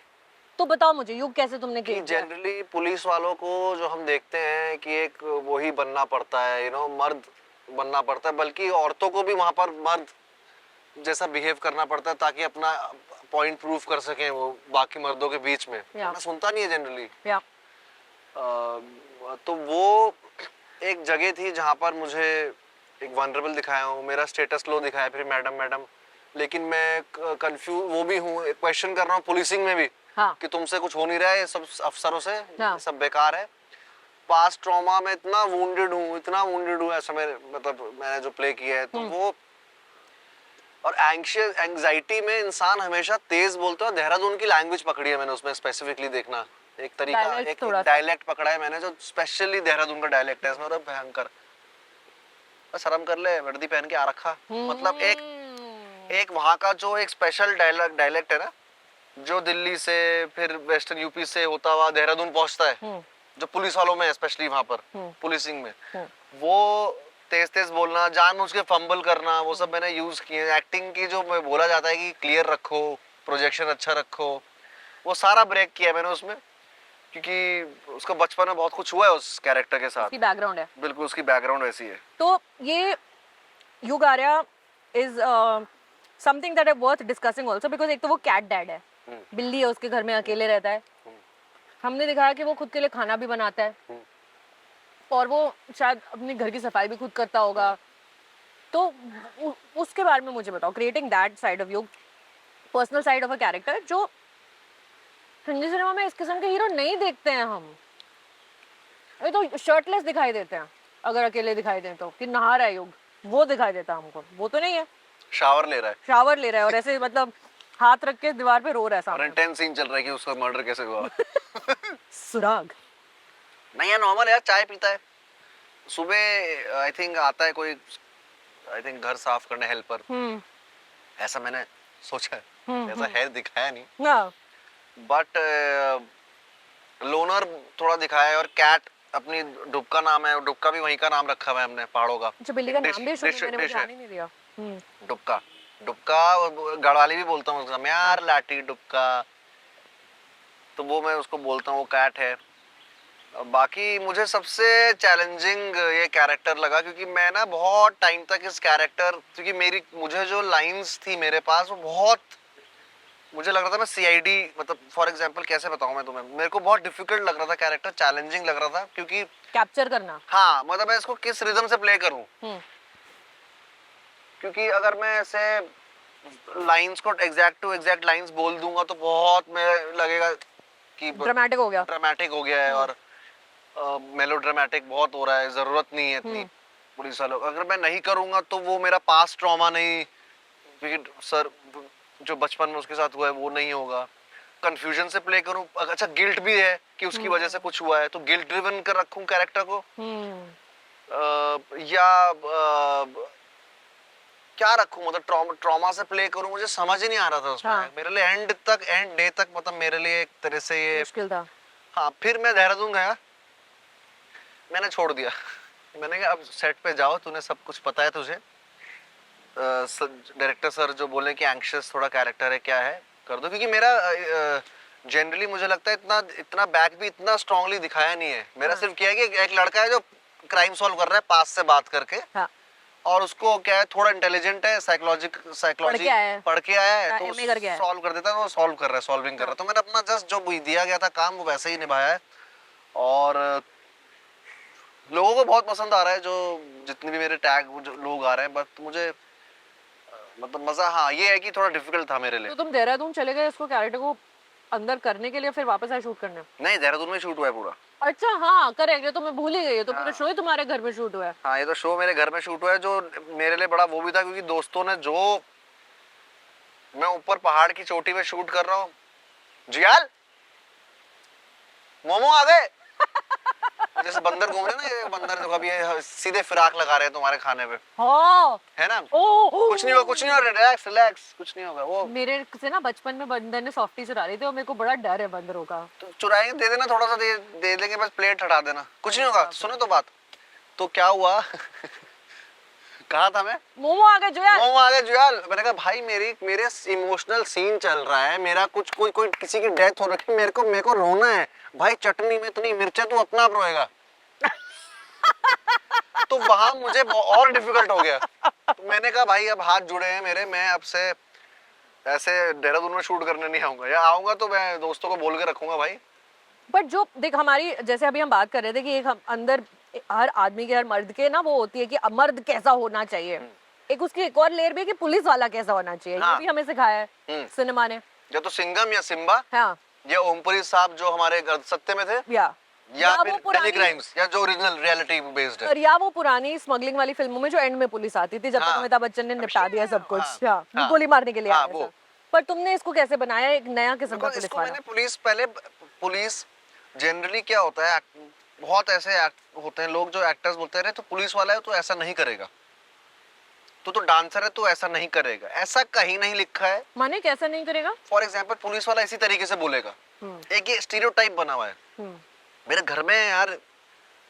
Speaker 2: तो बताओ मुझे युग कैसे तुमने
Speaker 1: कि
Speaker 2: किया?
Speaker 1: जनरली पुलिस वालों को जो हम देखते हैं कि एक वो ही बनना पड़ता है, मर्द बनना पड़ता है, बल्कि औरतों को भी वहां पर मर्द जैसा बिहेव करना पड़ता है ताकि अपना पॉइंट प्रूव कर सकें वो बाकी मर्दों के बीच में। मैं सुनता नहीं है जनरली। तो वो एक जगह थी जहां पर मुझे एक वनरेबल दिखाया हूँ, मेरा स्टेटस लो दिखाया, फिर मैडम मैडम, लेकिन मैं कंफ्यूज वो भी हूँ, क्वेश्चन कर रहा हूँ पुलिसिंग में भी।
Speaker 2: हाँ।
Speaker 1: कि तुमसे कुछ हो नहीं रहा है, ये सब अफसरों से
Speaker 2: हाँ।
Speaker 1: सब बेकार है। पास्ट ट्रॉमा में इतना वुंडेड हूँ ऐसा मेरे मतलब मैंने जो प्ले किया है तो वो। और एंग्शियस एंजाइटी में इंसान हमेशा तेज बोलता है। देहरादून की लैंग्वेज पकड़ी है मैंने उसमें स्पेसिफिकली, देखना एक तरीका, एक डायलेक्ट पकड़ा है मैंने जो स्पेशली देहरादून का डायलेक्ट है। इसमें भयंकर, शर्म कर ले, वर्दी पहन के आ रखा। मतलब एक वहाँ का जो एक स्पेशल डायलेक्ट है ना, जो दिल्ली से फिर वेस्टर्न यूपी से होता हुआ देहरादून पहुंचता है, जो पुलिस वालों में स्पेशली वहां पर पुलिसिंग में, वो तेज तेज बोलना, जानबूझ के फंबल करना, वो सब मैंने यूज किए। एक्टिंग की जो बोला जाता है कि क्लियर रखो, प्रोजेक्शन अच्छा रखो, वो सारा ब्रेक किया मैंने उसमें, क्योंकि उसका बचपन में बहुत कुछ हुआ है उस कैरेक्टर के साथ।
Speaker 2: उसकी बैकग्राउंड है।
Speaker 1: बिल्कुल उसकी बैकग्राउंड वैसी है।
Speaker 2: तो ये युग Arya is something that is worth discussing also, because एक तो वो कैट डैड है, बिल्ली है उसके घर में, अकेले रहता है। हमने दिखाया कि वो खुद के लिए खाना भी बनाता है और वो शायद अपने घर की सफाई भी खुद करता होगा। तो उसके बारे में मुझे बताओ, क्रिएटिंग दैट साइड ऑफ युग, personal side of a character जो हिंदी सिनेमा में इस किस्म के हीरो नहीं देखते हैं हम। ये तो शर्टलेस दिखाई देते हैं अगर अकेले दिखाई दें तो, कि नहा रहा है युग, वो दिखाई देता है हमको। वो तो नहीं है,
Speaker 1: शावर ले रहा है
Speaker 2: और ऐसे मतलब हाथ रख के दीवार पे रो रहा है
Speaker 1: और
Speaker 2: सामने।
Speaker 1: इंटेंस सीन चल रहा है कि उसका मर्डर कैसे हुआ।
Speaker 2: सुराग
Speaker 1: नहीं यार नॉर्मल यार, चाय पीता है सुबह, आई थिंक आता है कोई, आई थिंक घर साफ करने हेल्पर, ऐसा मैंने सोचा है। ऐसा है दिखाया नहीं
Speaker 2: ना,
Speaker 1: बट लोनर थोड़ा दिखाया है। और कैट अपनी डुबका नाम है, डुबका भी वहीं का नाम रखा हुआ है हमने पहाड़ों का।
Speaker 2: अच्छा, बिल्ली का नाम भी सुना मैंने, मुझे ध्यान ही नहीं दिया।
Speaker 1: डुबका, गढ़वाली भी बोलता हूँ उसका, मैं यार लाठी डुबका, तो वो मैं उसको बोलता हूँ, वो कैट है। बाकी मुझे सबसे चैलेंजिंग ये कैरेक्टर लगा, क्योंकि मैं ना बहुत टाइम तक इस कैरेक्टर, क्योंकि मुझे जो लाइंस थी मेरे पास वो बहुत, मुझे लग रहा था मैं सीआईडी, मतलब फॉर एग्जांपल कैसे बताऊं मैं तुम्हें, मेरे को बहुत डिफिकल्ट लग रहा था कैरेक्टर, चैलेंजिंग लग रहा था, क्योंकि
Speaker 2: कैप्चर करना।
Speaker 1: हाँ मतलब मैं इसको किस रिदम से प्ले करूं। क्योंकि अगर मैं ऐसे लाइंस को एग्जैक्ट टू एग्जैक्ट लाइंस बोल दूंगा तो बहुत मैं लगेगा कि
Speaker 2: ड्रामेटिक हो गया
Speaker 1: है और मेलोड्रामेटिक बहुत हो रहा है, जरूरत नहीं है इतनी पुलिस वालों। अगर मैं नहीं करूंगा तो वो मेरा पास्ट ट्रॉमा नहीं, क्योंकि सर जो बचपन में उसके साथ हुआ है वो नहीं होगा। कंफ्यूजन से प्ले करूं, अच्छा गिल्ट भी है कि उसकी वजह से कुछ हुआ है, तो गिल्ट ड्रिवन कर रखूं कैरेक्टर को, या क्या रखूं, मतलब ट्रॉमा से प्ले करूं, मुझे समझ ही नहीं आ रहा था उसमें। हाँ। मेरे लिए एंड डे तक मतलब मेरे लिए एक तरह से ये
Speaker 2: मुश्किल था। हाँ,
Speaker 1: फिर मैं देहरादून गया, मैंने छोड़ दिया। मैंने कहा अब सेट पे जाओ, तूने सब कुछ पता है तुझे, डायरेक्टर सर जो बोले कि एंग्शियस थोड़ा कैरेक्टर है, क्या है कर दो, क्योंकि मेरा जनरली मुझे लगता है इतना बैक भी इतना स्ट्रांगली दिखाया नहीं है मेरा। हाँ। सिर्फ क्या है कि एक लड़का है जो क्राइम सॉल्व कर रहा है पास से बात करके। हाँ। और उसको क्या है, थोड़ा इंटेलिजेंट है, साइकोलॉजी पढ़ के आया है, तो
Speaker 2: MA करके आया है।
Speaker 1: सॉल्व कर देता है, वो सॉल्व कर रहा है, सॉल्विंग कर रहा है। तो मैंने अपना जस्ट जो दिया गया था काम वो वैसे ही निभाया है, और लोगों को बहुत पसंद आ रहा है, जो जितने भी मेरे टैग जो लोग आ रहे हैं, बट मुझे मतलब मजा हाँ ये है कि थोड़ा डिफिकल्ट था मेरे लिए।
Speaker 2: तो तुम देहरादून चले गए इसको कैरेक्टर को अंदर करने के लिए, फिर वापस आए शूट करने?
Speaker 1: नहीं, देहरादून में शूट हुआ है पूरा।
Speaker 2: अच्छा हाँ करेक्ट, ये तो मैं भूल ही गई, तो पूरा शो ही तुम्हारे घर में शूट हुआ है।
Speaker 1: हाँ, ये तो शो मेरे घर में शूट हुआ है, जो मेरे लिए बड़ा वो भी था, क्योंकि दोस्तों ने जो, मैं ऊपर पहाड़ की चोटी में शूट कर रहा हूँ, जियाल मोमो आ गए। जैसे बंदर घूम रहे ना, ये बंदर देखो अभी ये सीधे फिराक लगा रहे हैं तुम्हारे खाने पे,
Speaker 2: हाँ
Speaker 1: है ना।
Speaker 2: ओ
Speaker 1: कुछ नहीं होगा, कुछ नहीं होगा, रिलैक्स रिलैक्स, कुछ नहीं होगा। वो
Speaker 2: मेरे से ना बचपन में बंदर ने सॉफ्टी चुरा ली थी और मेरे को बड़ा डर है बंदरों का।
Speaker 1: तो चुराएंगे, दे देना थोड़ा सा, दे देंगे, बस प्लेट हटा देना, कुछ नहीं होगा। सुनो तो बात, तो क्या हुआ कहा था मैं,
Speaker 2: मोमो आ गए जुयाल।
Speaker 1: मोमो आ गए जुयाल। मैंने कहा भाई मेरे इमोशनल सीन चल रहा है, मेरा कुछ कोई किसी की डेथ हो रखी, मेरे को रोना है भाई, चटनी में इतनी मिर्चें, तू अपना आप रोएगा। तो वहां मुझे और डिफिकल्ट हो गया। तो मैंने कहा भाई अब हाथ जुड़े हैं मेरे, मैं अब से ऐसे देहरादून में शूट करने नहीं आऊंगा, या आऊंगा तो मैं दोस्तों को बोल के रखूंगा भाई।
Speaker 2: बट जो देख हमारी, जैसे अभी हम बात कर रहे थे कि एक हम अंदर हर आदमी के, हर मर्द के ना वो होती है कि मर्द कैसा होना चाहिए, एक उसकी एक और लेयर भी है कि पुलिस वाला कैसा होना चाहिए।
Speaker 1: हाँ।
Speaker 2: ये भी हमें सिखाया है सिनेमा ने।
Speaker 1: या तो सिंघम या सिम्बा,
Speaker 2: हाँ
Speaker 1: या ओमपुरी साहब जो हमारे सत्य में थे, या
Speaker 2: वो
Speaker 1: फिर
Speaker 2: पुरानी-
Speaker 1: दिल्ली क्राइम्स, या जो ओरिजिनल रियलिटी बेस्ड है।
Speaker 2: और या वो पुरानी स्मगलिंग वाली फिल्मों में जो एंड में पुलिस आती थी, जब तक
Speaker 1: हाँ।
Speaker 2: अमिताभ बच्चन ने निपटा दिया सब कुछ,
Speaker 1: हाँ।
Speaker 2: हाँ, गोली मारने के लिए
Speaker 1: हाँ,
Speaker 2: आया
Speaker 1: वो।
Speaker 2: था। पर तुमने इसको कैसे बनाया एक नया किस्म का
Speaker 1: देखो,
Speaker 2: पुलिस
Speaker 1: इसको
Speaker 2: वाला?
Speaker 1: मैंने पुलिस जनरली क्या होता है, बहुत ऐसे होते हैं लोग जो एक्टर्स बोलते हैं तो पुलिस वाला है तो ऐसा नहीं करेगा, तो डांसर है तो ऐसा नहीं करेगा, ऐसा कहीं नहीं लिखा है।
Speaker 2: माने कैसा नहीं करेगा?
Speaker 1: फॉर एग्जाम्पल पुलिस वाला इसी तरीके से बोलेगा, एक ये स्टीरियोटाइप बना हुआ है। मेरे घर में यार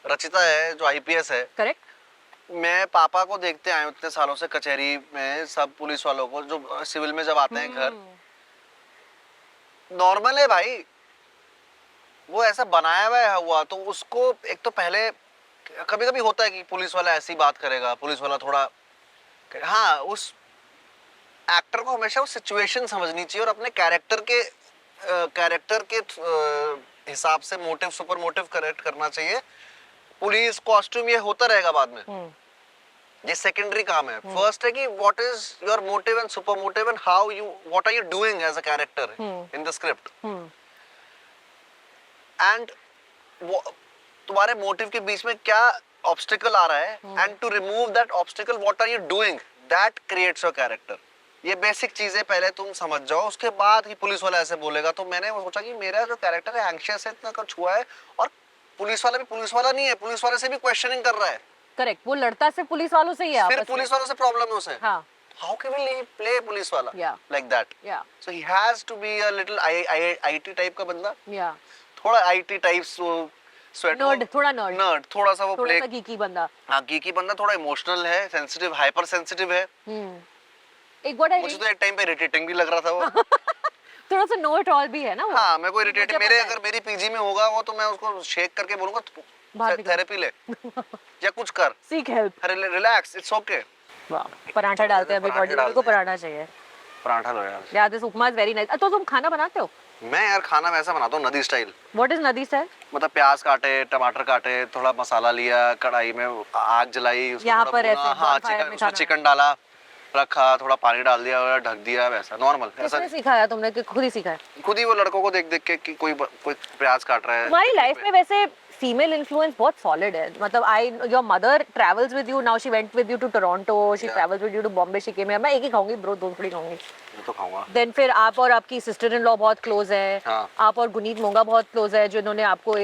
Speaker 1: रचिता है जो आईपीएस है,
Speaker 2: करेक्ट।
Speaker 1: मैं पापा को देखते आए इतने सालों से कचहरी में, सब पुलिस वालों को जो सिविल में जब आते हैं घर, नॉर्मल है भाई, वो ऐसा बनाया हुआ हुआ, तो उसको एक तो पहले कभी कभी होता है कि पुलिस वाला ऐसी बात करेगा, पुलिस वाला थोड़ा, हाँ उस एक्टर को हमेशा वो सिचुएशन समझनी चाहिए और अपने कैरेक्टर के हिसाब से मोटिव, सुपर मोटिव करेक्ट करना चाहिए। पुलिस कॉस्ट्यूम ये होता रहेगा बाद में, ये सेकेंडरी काम है। फर्स्ट है कि what is your motive and super motive and how you, what are you doing as a character in the script, and तुम्हारे मोटिव के बीच में क्या ऑब्स्टिकल आ रहा है, and to remove that obstacle what are you doing, that creates your character. ये basic चीजें पहले तुम समझ जाओ, उसके बाद ही पुलिस वाला ऐसे बोलेगा। तो मैंने सोचा कि मेरा जो कैरेक्टर है एंग्शियस है, इतना कुछ हुआ है, और पुलिस वाला भी पुलिस वाला नहीं है, पुलिस वाले से भी क्वेश्चनिंग कर रहा है।
Speaker 2: करेक्ट, वो लड़ता सिर्फ पुलिस वालों से ही है,
Speaker 1: फिर पुलिस वालों से प्रॉब्लम है उसे।
Speaker 2: हाँ।
Speaker 1: How can we play police वाला like that?
Speaker 2: Yeah.
Speaker 1: So he has to be a little IT type का बंदा,
Speaker 2: Yeah.
Speaker 1: थोड़ा IT टाइप्स, वो
Speaker 2: नर्ड, थोड़ा नर्ड,
Speaker 1: थोड़ा सा वो
Speaker 2: थोड़ा
Speaker 1: प्ले,
Speaker 2: सा गीकी बंदा।
Speaker 1: हाँ गीकी बंदा, थोड़ा इमोशनल है, सेंसिटिव, हाइपर सेंसिटिव है।
Speaker 2: एक बार
Speaker 1: मुझे तो एक टाइम पे इरिटेटिंग भी लग रहा था वो।
Speaker 2: थोड़ा सा नो इट ऑल भी है ना वो।
Speaker 1: हाँ मेरे को इरिटेट, अगर मेरी पीजी में होगा वो, तो मैं उसको शेक करके बोलूंगा थेरेपी ले या कुछ कर,
Speaker 2: seek help,
Speaker 1: relax, it's okay.
Speaker 2: वाह, पराठा डालते हैं अभी बॉडी को, पराठा चाहिए,
Speaker 1: पराठा लो यार।
Speaker 2: यार this upma is very nice. तो तुम खाना बनाते हो?
Speaker 1: मैं यार खाना वैसा बनाता हूँ नदी स्टाइल।
Speaker 2: व्हाट इज नदी स्टाइल?
Speaker 1: मतलब प्याज काटे, टमाटर काटे, थोड़ा मसाला लिया, कढ़ाई में आग जलाई,
Speaker 2: यहाँ पर ऐसे
Speaker 1: हाँ चिकन डाला, रखा, थोड़ा पानी डाल दिया और ढक दिया, वैसा नॉर्मल।
Speaker 2: किसने सिखाया तुमने, कि खुद ही सीखा है?
Speaker 1: खुद ही, वो लड़कों को देख देख के कि कोई प्याज काट रहा है।
Speaker 2: तुम्हारी लाइफ में वैसे फीमेल इन्फ्लुएंस बहुत सॉलिड है, मतलब your mother travels with you, now she went with you to Toronto, she travels with you to Bombay, she came here. मैं एक ही खाऊंगी ब्रो, दो थोड़ी खाऊंगी।
Speaker 1: मैं तो खाऊंगा।
Speaker 2: देन फिर आप और आपकी सिस्टर इन लॉ बहुत क्लोज है।
Speaker 1: हाँ।
Speaker 2: आप और गुनीत मोंगा बहुत क्लोज है, जिन्होंने आपको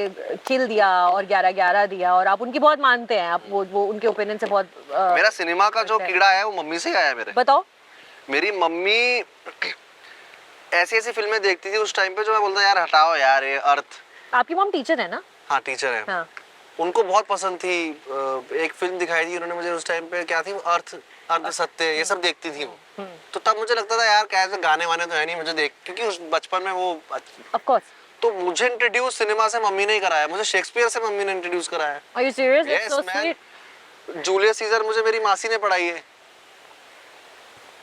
Speaker 2: किल दिया और 11-11 दिया, और आप उनकी बहुत मानते हैं, आप वो उनके ओपिनियन से बहुत
Speaker 1: मेरा सिनेमा का जो कीड़ा है वो मम्मी से आया है मेरे।
Speaker 2: बताओ।
Speaker 1: मेरी मम्मी ऐसी ऐसी फिल्में देखती थी उस टाइम पे, जो मैं बोलता यार हटाओ यार ये अर्थ।
Speaker 2: आपकी मॉम टीचर है ना?
Speaker 1: हाँ टीचर है।
Speaker 2: हाँ।
Speaker 1: उनको बहुत पसंद थी, एक फिल्म दिखाई थी उन्होंने मुझे उस टाइम पे, क्या थी, अर्थ सत्य, ये सब देखती थी वो। तो तब मुझे लगता था यार कैसे गाने वाने तो है नहीं, मुझे देख, क्योंकि उस बचपन में वो
Speaker 2: ऑफ कोर्स।
Speaker 1: तो मुझे इंट्रोड्यूस सिनेमा से मम्मी ने ही कराया, मुझे शेक्सपियर से मम्मी ने इंट्रोड्यूस कराया।
Speaker 2: Are you serious?
Speaker 1: Yes,
Speaker 2: it's so
Speaker 1: man.
Speaker 2: Sweet.
Speaker 1: Julius Caesar मुझे मेरी मासी ने पढ़ाई है।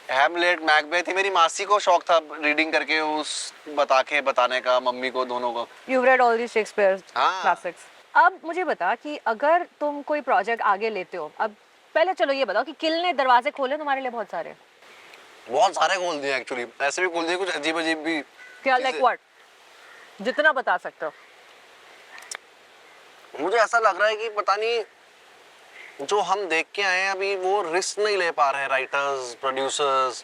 Speaker 1: हैमलेट, मैकबेथ ही मेरी मासी को शौक था रीडिंग करके उस बताने का मम्मी को, दोनों को।
Speaker 2: You've read all these Shakespeare
Speaker 1: हाँ।
Speaker 2: classics. अब मुझे बता कि अगर तुम कोई प्रोजेक्ट आगे लेते हो, अब पहले चलो ये बताओ कि किल ने दरवाजे खोले तुम्हारे लिए बहुत सारे।
Speaker 1: बहुत सारे खोल दिए एक्चुअली, ऐसे भी खोल दिए कुछ अजीब अजीब भी।
Speaker 2: क्या लाइक व्हाट? जितना बता सकते हो।
Speaker 1: मुझे ऐसा लग रहा है कि पता नहीं जो हम देख के आए हैं अभी वो रिस्क नहीं ले पा रहे हैं राइटर्स, प्रोड्यूसर्स,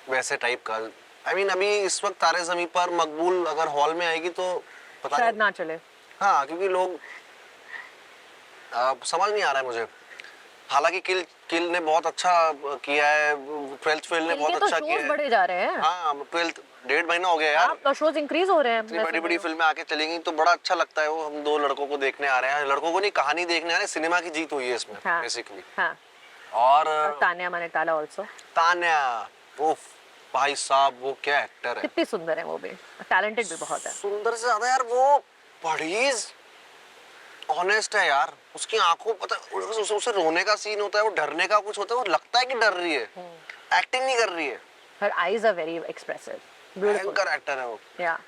Speaker 1: वैसे टाइप का। I mean, अभी इस वक्त तारे ज़मीं पर मकबूल अगर हॉल में आएगी तो पता
Speaker 2: शायद
Speaker 1: नहीं।
Speaker 2: ना चले।
Speaker 1: हाँ, क्योंकि लोग समझ नहीं आ रहा है मुझे। हालांकि किल ने बहुत अच्छा किया है, 12th फेल ने बहुत अच्छा किया है।
Speaker 2: बढ़े जा रहे हैं।
Speaker 1: हाँ, 12th 1.5 महीना हो गया यार।
Speaker 2: तो शोज इंक्रीज हो रहे हैं।
Speaker 1: इतनी बड़ी बड़ी फिल्में आके चलेंगी तो बड़ा अच्छा लगता है। वो हम दो लड़कों को देखने आ रहे हैं, लड़कों को नहीं कहानी देखने आ रहे हैं, सिनेमा की जीत हुई है इसमें बेसिकली।
Speaker 2: हाँ।
Speaker 1: और
Speaker 2: तान्या मानेकाला आल्सो।
Speaker 1: तान्या, उफ भाई साहब वो क्या एक्टर है।
Speaker 2: कितनी सुंदर है वो भी, टैलेंटेड भी बहुत है।
Speaker 1: सुंदर से ज्यादा यार वो बड़ी ऑनेस्ट है यार। उसकी आंखों पता उसे रोने का सीन होता है, वो डरने का कुछ होता है, वो लगता है कि डर रही है, एक्टिंग नहीं कर रही है।
Speaker 2: Her eyes are very expressive. Beautiful.
Speaker 1: भयंकर एक्टर है वो।
Speaker 2: Yeah.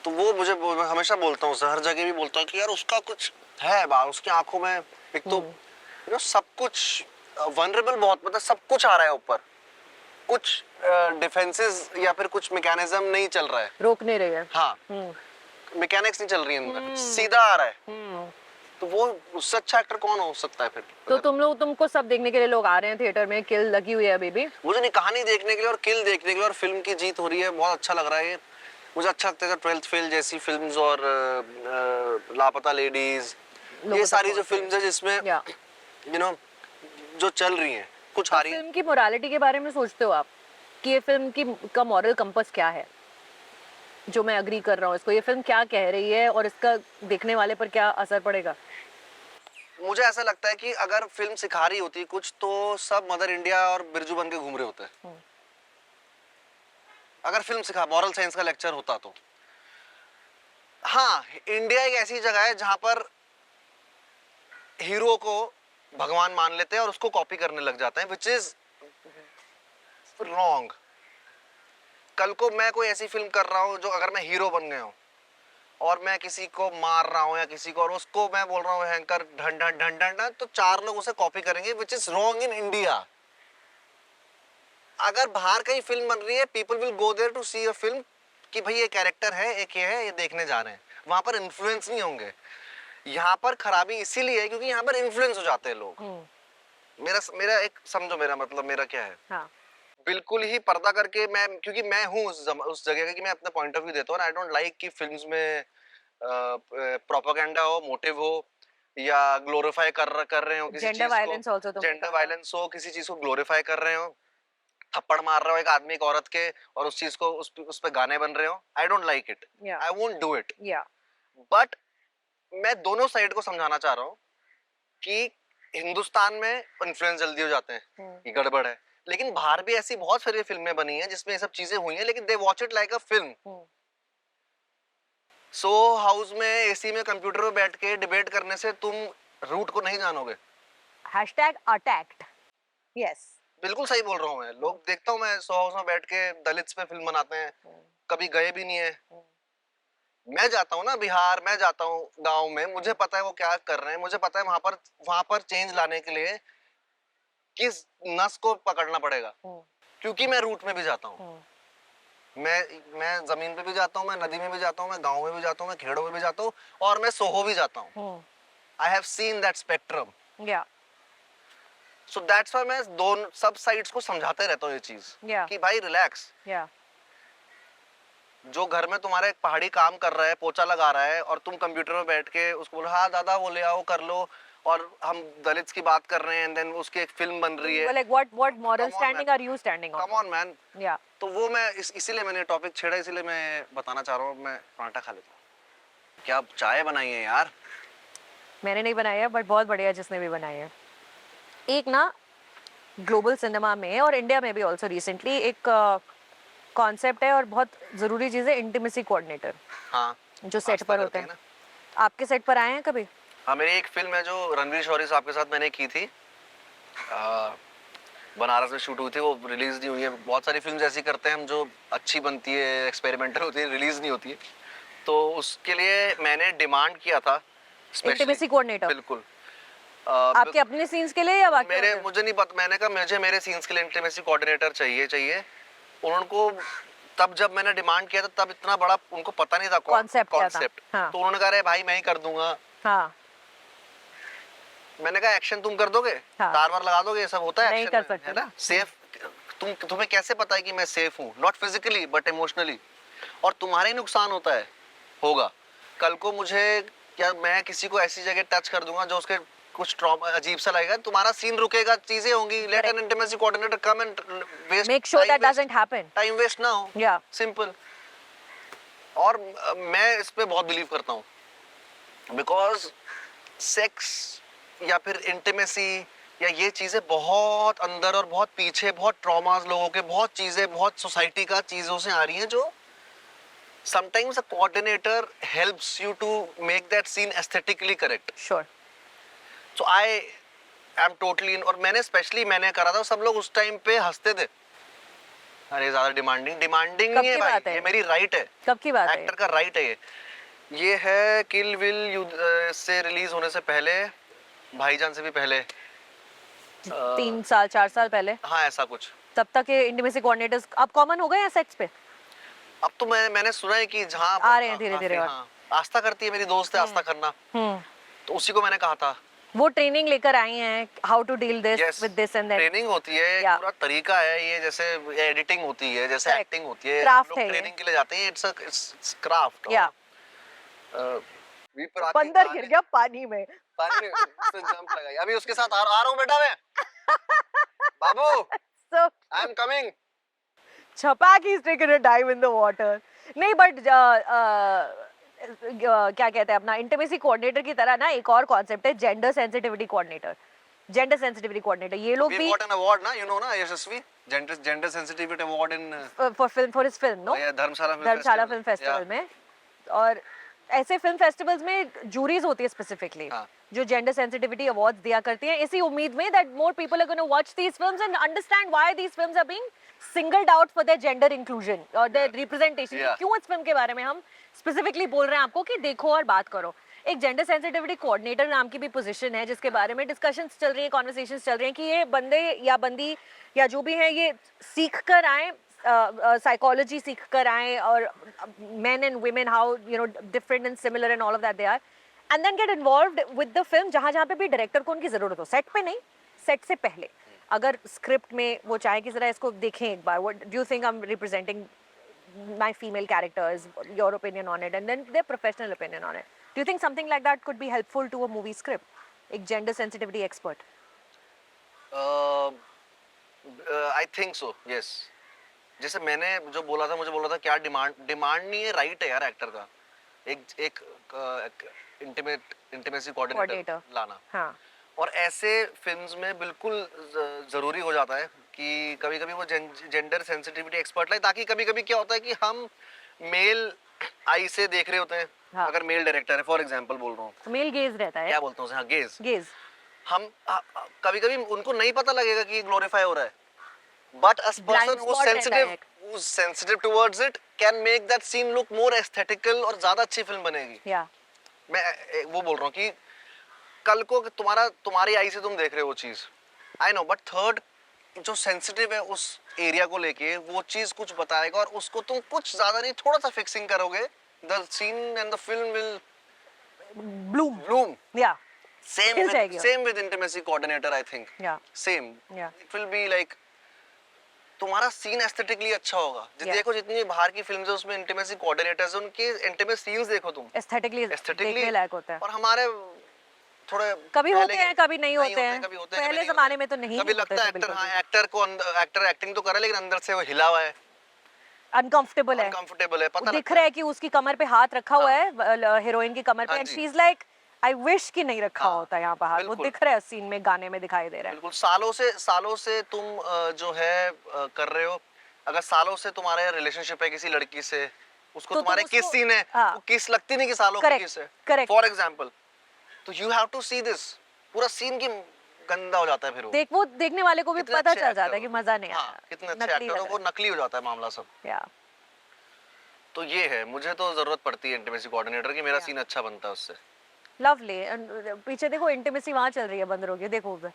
Speaker 1: तो वो मुझे मैं हमेशा बोलता हूँ, हर जगह भी बोलता हूँ कि यार उसका कुछ है बात, उसकी आंखों में एक तो सब कुछ वनरेबल बहुत, मतलब सब कुछ आ रहा है ऊपर, कुछ डिफेंसेस या फिर कुछ मैकेनिज्म नहीं चल रहा है,
Speaker 2: रोक नहीं रही है।
Speaker 1: हाँ, मैकेनिक्स नहीं चल रही है अंदर, सीधा आ रहा है। तो वो उससे अच्छा एक्टर कौन हो सकता है फिर?
Speaker 2: तो तुमको सब देखने के लिए लोग आ रहे हैं थिएटर में, किल लगी हुई है अभी भी।
Speaker 1: मुझे नहीं कहानी देखने के लिए और किल देखने के लिए और फिल्म की जीत हो रही है, बहुत अच्छा लग रहा है ये। मुझे अच्छा लगता है 12th फेल जैसी फिल्म्स और लापता लेडीज, ये सारी जो फिल्म्स है जिसमें यू नो जो चल रही हैं, कुछ आ रही है।
Speaker 2: फिल्म की मोरालिटी के बारे में सोचते हो आप कि ये फिल्म का मॉरल कंपास क्या है? जो मैं अग्री कर रहा हूँ इसको, ये फिल्म क्या कह रही है और इसका देखने वाले पर क्या असर पड़ेगा?
Speaker 1: मुझे ऐसा लगता है कि अगर फिल्म सिखा रही होती कुछ तो सब मदर इंडिया और बिरजू बन के घूम रहे होते। अगर फिल्म सिखा मॉरल साइंस का लेक्चर होता तो। हाँ, इंडिया एक ऐसी जगह है जहां पर हीरो को भगवान मान लेते हैं और उसको कॉपी करने लग जाते हैं, विच इज रॉन्ग। कल को मैं कोई ऐसी फिल्म कर रहा हूं जो अगर मैं हीरो बन गया हूं और मैं किसी को मार रहा हूं या किसी को, और उसको मैं बोल रहा हूं हैंकर ढन ढन ढन ढन, तो 4 लोग उसे कॉपी करेंगे, which is wrong in India. अगर बाहर कहीं फिल्म बन रही है, people will go there to see a film कि भाई ये कैरेक्टर है, एक ये है, ये देखने जा रहे हैं। वहां पर इन्फ्लुएंस नहीं होंगे। यहाँ पर खराबी इसीलिए है क्योंकि यहाँ पर इन्फ्लुएंस हो जाते हैं लोग। मेरा एक समझो, मेरा मतलब मेरा क्या है।
Speaker 2: हाँ।
Speaker 1: बिल्कुल ही पर्दा करके मैं, क्योंकि मैं हूँ उस जगह का कि मैं अपना पॉइंट ऑफ व्यू देता हूँ। आई डोंट लाइक कि फिल्म्स में प्रोपेगेंडा हो, मोटिव हो या ग्लोरीफाई कर रहे हो किसी चीज को, जेंडर वायलेंस हो, किसी चीज को ग्लोरीफाई कर रहे हो, थप्पड़ मार रहे हो एक आदमी एक औरत के और उस चीज को उस पे गाने बन रहे हो। I don't like it, I won't do it. But मैं दोनों साइड को समझाना चाह रहा हूँ कि हिंदुस्तान में इन्फ्लुएंस जल्दी हो जाते हैं, ये गड़बड़ है, लेकिन बाहर भी ऐसी बहुत सारी फिल्में बनी हैं जिसमें ये सब चीजें हुई हैं, लेकिन they watch it like a film. So house में एसी में कंप्यूटर पे बैठ के डिबेट करने से तुम रूट को नहीं जानोगे।
Speaker 2: #attacked. Yes.
Speaker 1: बिल्कुल सही बोल रहा हूँ मैं। लोग देखता हूँ मैं सो हाउस में बैठ के दलित्स पे फिल्म बनाते हैं, कभी गए भी नहीं है। मैं जाता हूँ ना बिहार, मैं जाता हूँ गांव में, मुझे पता है वो क्या कर रहे हैं, मुझे पता है वहां पर चेंज लाने के लिए किस नस को पकड़ना पड़ेगा, क्योंकि मैं रूट में भी जाता हूँ। मैं जमीन पे भी जाता हूँ, मैं नदी में भी जाता हूँ, मैं गांव में भी जाता हूँ, मैं खेड़ों में भी जाता हूँ और मैं सोहो भी जाता हूँ। I have seen that spectrum. So that's why मैं दोनों सब साइड्स को समझाते रहता हूँ ये चीज कि भाई रिलैक्स। जो घर में तुम्हारे एक पहाड़ी काम कर रहा है, पोछा लगा रहा है, और तुम कंप्यूटर में बैठ के उसको बोलो हाँ दादा वो ले आओ कर लो, और हम दलित्स की बात कर रहे हैं एंड देन उसकी एक फिल्म बन रही है।
Speaker 2: Like what moral standing are you standing on?
Speaker 1: Come on man. Yeah. तो वो मैं इसीलिए मैंने टॉपिक छेड़ा, इसीलिए मैं बताना चाह रहा हूँ। मैं पराठा खा लेता हूँ। क्या चाय बनाई है यार?
Speaker 2: मैंने नहीं बनाई है, बट बहुत बढ़िया जिसने भी बनाई है। एक ना ग्लोबल सिनेमा में और इंडिया में भी ऑल्सो रिसेंटली एक कॉन्सेप्ट है और बहुत जरूरी चीज है, इंटीमेसी कोऑर्डिनेटर।
Speaker 1: हाँ,
Speaker 2: जो सेट पर होते हैं। आपके सेट पर आए हैं कभी?
Speaker 1: हाँ, मेरी एक फिल्म है जो रणवीर शौरी साहब के साथ मैंने की थी, बनारस में शूट हुई थी, वो रिलीज नहीं हुई है। बहुत सारी फिल्म्स ऐसी करते हैं हम जो अच्छी बनती है, एक्सपेरिमेंटल होती है, रिलीज नहीं होती है। तो उसके लिए मैंने डिमांड किया था स्पेशली।
Speaker 2: इंटीमेसी कोऑर्डिनेटर
Speaker 1: बिल्कुल।
Speaker 2: आपके अपने सीन्स के लिए या बाकी
Speaker 1: मेरे
Speaker 2: और?
Speaker 1: मुझे नहीं पता, मैंने कहा मुझे मेरे सीन्स के लिए इंटीमेसी कोऑर्डिनेटर चाहिए। उनको तब जब मैंने डिमांड किया था तब इतना बड़ा उनको पता नहीं था
Speaker 2: कॉन्सेप्ट क्या था?
Speaker 1: कॉन्सेप्ट।
Speaker 2: हाँ
Speaker 1: तो उन्होंने कहा अरे भाई मैं ही कर दूंगा।
Speaker 2: हाँ
Speaker 1: मैंने कहा एक्शन तुम कर दोगे,
Speaker 2: हाँ।
Speaker 1: तार वार लगा दोगे, ये सब होता है
Speaker 2: नहीं
Speaker 1: एक्शन
Speaker 2: कर
Speaker 1: में,
Speaker 2: सकते।
Speaker 1: है ना? सेफ तुम्हें कैसे पता है कि मैं सेफ हूँ, नॉट फिजिकली बट इमोशनली, और तुम्हारा ही नुकसान होता है, होगा कल को मुझे, क्या मैं किसी को ऐसी जगह टच कर दूंगा जो उसके कुछ ट्रॉमा अजीब सा लगेगा, तुम्हारा सीन रुकेगा, चीजें होंगी, let an intimacy coordinator come and waste,
Speaker 2: make sure that doesn't happen.
Speaker 1: Time waste ना हो,
Speaker 2: या
Speaker 1: सिंपल। और मैं इस पे बहुत बिलीव करता हूँ, बिकॉज सेक्स या फिर इंटीमेसी या ये चीजें बहुत अंदर और बहुत पीछे, बहुत ट्रॉमास लोगों के, बहुत चीजें, बहुत सोसाइटी का चीजों से आ रही हैं, जो sometimes a coordinator helps you to make that scene aesthetically correct.
Speaker 2: Sure.
Speaker 1: So I am totally in, और मैंने स्पेशली मैंने करा था, सब लोग उस टाइम पे हंसते थे, अरे ज्यादा डिमांडिंग
Speaker 2: कब
Speaker 1: नहीं है
Speaker 2: की
Speaker 1: भाई,
Speaker 2: बात है?
Speaker 1: ये मेरी राइट है,
Speaker 2: कब की बात है?
Speaker 1: एक्टर का राइट है ये है किल विल से रिलीज होने से पहले, भाईजान से भी पहले,
Speaker 2: 3 साल 4 साल पहले।
Speaker 1: हाँ ऐसा कुछ।
Speaker 2: तब तक ये इंटीमेसी कोऑर्डिनेटर्स अब कॉमन हो गए हैं सेट्स पे?
Speaker 1: अब तो मैंने सुना है कि जहाँ
Speaker 2: आ रहे हैं धीरे-धीरे।
Speaker 1: हाँ, आस्था करती है, मेरी दोस्त है आस्था करना, तो उसी को मैंने कहा था।
Speaker 2: वो ट्रेनिंग लेकर आई हैं how to deal this with this and that.
Speaker 1: Training होती है, एक
Speaker 2: Yeah.
Speaker 1: पूरा तरीका है, ये जैसे एडिटिंग होती है, जैसे
Speaker 2: Correct.
Speaker 1: एक्टिंग होती है,
Speaker 2: Craft
Speaker 1: लोग
Speaker 2: है ये।
Speaker 1: ट्रेनिंग के लिए जाते हैं, इट्स क्राफ्ट।
Speaker 2: या बंदर गिर गया पानी में।
Speaker 1: पानी में उसने जंप लगाई, अभी उसके साथ आ रहा हूँ बेटा मैं, बाबू
Speaker 2: So
Speaker 1: I am coming.
Speaker 2: Chapak is taken a dive in the water. नहीं बट क्या कहते हैं अपना इंटीमेसी कोऑर्डिनेटर की तरह ना एक और कॉन्सेप्ट है gender sensitivity coordinator. Gender sensitivity coordinator ये लोग भी
Speaker 1: got an award ना, you know ना, Yashasvi, gender sensitivity award in
Speaker 2: for his film no Dharamshala film festival में। और ऐसे फिल्म फेस्टिवल्स में जूरीज होती है स्पेसिफिकली
Speaker 1: हाँ।
Speaker 2: जो जेंडर सेंसिटिविटी अवार्ड्स दिया करती हैं, इसी उम्मीद में that more people are gonna watch these films and understand why these films are being singled out for their gender inclusion और देयर रिप्रेजेंटेशन।
Speaker 1: Yeah.
Speaker 2: क्यों इस फिल्म के बारे में हम स्पेसिफिकली बोल रहे हैं आपको कि देखो और बात करो। एक जेंडर सेंसिटिविटी कोऑर्डिनेटर नाम की भी पोजीशन है जिसके बारे में डिस्कशंस चल रही हैं, कॉन्वर्सेशंस चल रही हैं कि ये बंदे या बंदी या जो भी हैं ये सीख कर आए, साइकोलॉजी सीख कर आए, और men and women how you know different and similar and all of that they are, and then get involved with the film जहाँ पे भी डायरेक्टर को उनकी जरूरत हो, सेट पे नहीं, सेट से पहले अगर स्क्रिप्ट में वो चाहे कि जरा इसको देखें एक बार, what do you think I'm representing my female characters, your opinion on it, and then their professional opinion on it. Do you think something like that could be helpful to a movie script? एक gender sensitivity expert.
Speaker 1: I think so, yes. जैसे मैंने जो बोला था, मुझे बोला था क्या डिमांड नहीं है, राइट है यार एक्टर का एक इंटीमेसी कोऑर्डिनेटर लाना।
Speaker 2: हाँ।
Speaker 1: और ऐसे फिल्म्स में बिल्कुल जरूरी हो जाता है कि कभी कभी वो जेंडर सेंसिटिविटी एक्सपर्ट लाए, ताकि कभी कभी क्या होता है कि हम मेल आई से देख रहे होते हैं।
Speaker 2: हाँ।
Speaker 1: अगर मेल डायरेक्टर है, फॉर एग्जांपल बोल रहा हूँ,
Speaker 2: मेल गेज रहता है,
Speaker 1: क्या बोलते हैं उसे, हाँ गेज।
Speaker 2: गेज
Speaker 1: हम कभी कभी उनको नहीं पता लगेगा कि ग्लोरीफाई हो रहा है, but a person who sensitive towards it can make that scene look more aesthetical, और ज्यादा अच्छी फिल्म बनेगी।
Speaker 2: या
Speaker 1: मैं वो बोल रहा हूँ कि कल को तुम्हारी आई से तुम देख रहे हो वो चीज, आई नो, बट थर्ड जो सेंसिटिव है उस एरिया को लेके वो चीज कुछ बताएगा, और उसको तुम कुछ ज्यादा नहीं थोड़ा सा फिक्सिंग करोगे, the scene and the film will bloom.
Speaker 2: या
Speaker 1: same with intimacy coordinator, I think.
Speaker 2: Yeah.
Speaker 1: Same.
Speaker 2: Yeah.
Speaker 1: It will be like तुम्हारा सीन एस्थेटिकली अच्छा होगा।
Speaker 2: Yeah.
Speaker 1: देखो जितनी बाहर की फिल्म्स है उसमें इंटीमेसी कोऑर्डिनेटर्स, उनके इंटीमेट सीन्स देखो तुम,
Speaker 2: एस्थेटिकली देखने लायक होता है।
Speaker 1: और हमारे थोड़े
Speaker 2: कभी होते हैं, कभी नहीं होते हैं,
Speaker 1: कभी होते
Speaker 2: पहले जमाने में तो नहीं
Speaker 1: कभी लगता है एक्टर, हाँ एक्टर को एक्टर एक्टिंग तो करे लेकिन अंदर से वो हिला हुआ है,
Speaker 2: अनकंफर्टेबल है,
Speaker 1: पता
Speaker 2: दिख रहा है कि उसकी कमर पे हाथ रखा हुआ है हीरोइन की कमर पे, and she is like I wish कि नहीं रखा होता यहाँ पर हाथ, वो दिख रहा है सीन में, गाने में दिखाई दे रहा है।
Speaker 1: बिल्कुल। सालों से तुम जो है कर रहे हो, अगर सालों से तुम्हारा रिलेशनशिप है किसी लड़की से, उसको
Speaker 2: तो
Speaker 1: तुम्हारे किस सीन है, वो किस लगती नहीं कि सालों की किस है। फॉर एग्जांपल तो you have to see this, पूरा सीन की गंदा हो जाता है फिर वो।
Speaker 2: वो देखने वाले को भी
Speaker 1: कितने
Speaker 2: पता
Speaker 1: अच्छे
Speaker 2: चल जाता
Speaker 1: actor
Speaker 2: है कि
Speaker 1: हो।
Speaker 2: मजा नहीं
Speaker 1: हाँ,
Speaker 2: आया,
Speaker 1: कितने अच्छे
Speaker 2: नकली
Speaker 1: एक्टर हो,
Speaker 2: लग
Speaker 1: वो नकली हो जाता है मामला सब।
Speaker 2: या
Speaker 1: तो ये है, मुझे तो जरूरत पड़ती है इंटीमेसी कोऑर्डिनेटर की, मेरा सीन अच्छा बनता है उससे।
Speaker 2: लवली। पीछे देखो इंटीमेसी वहां चल रही है बंदरों की, देखो उधर।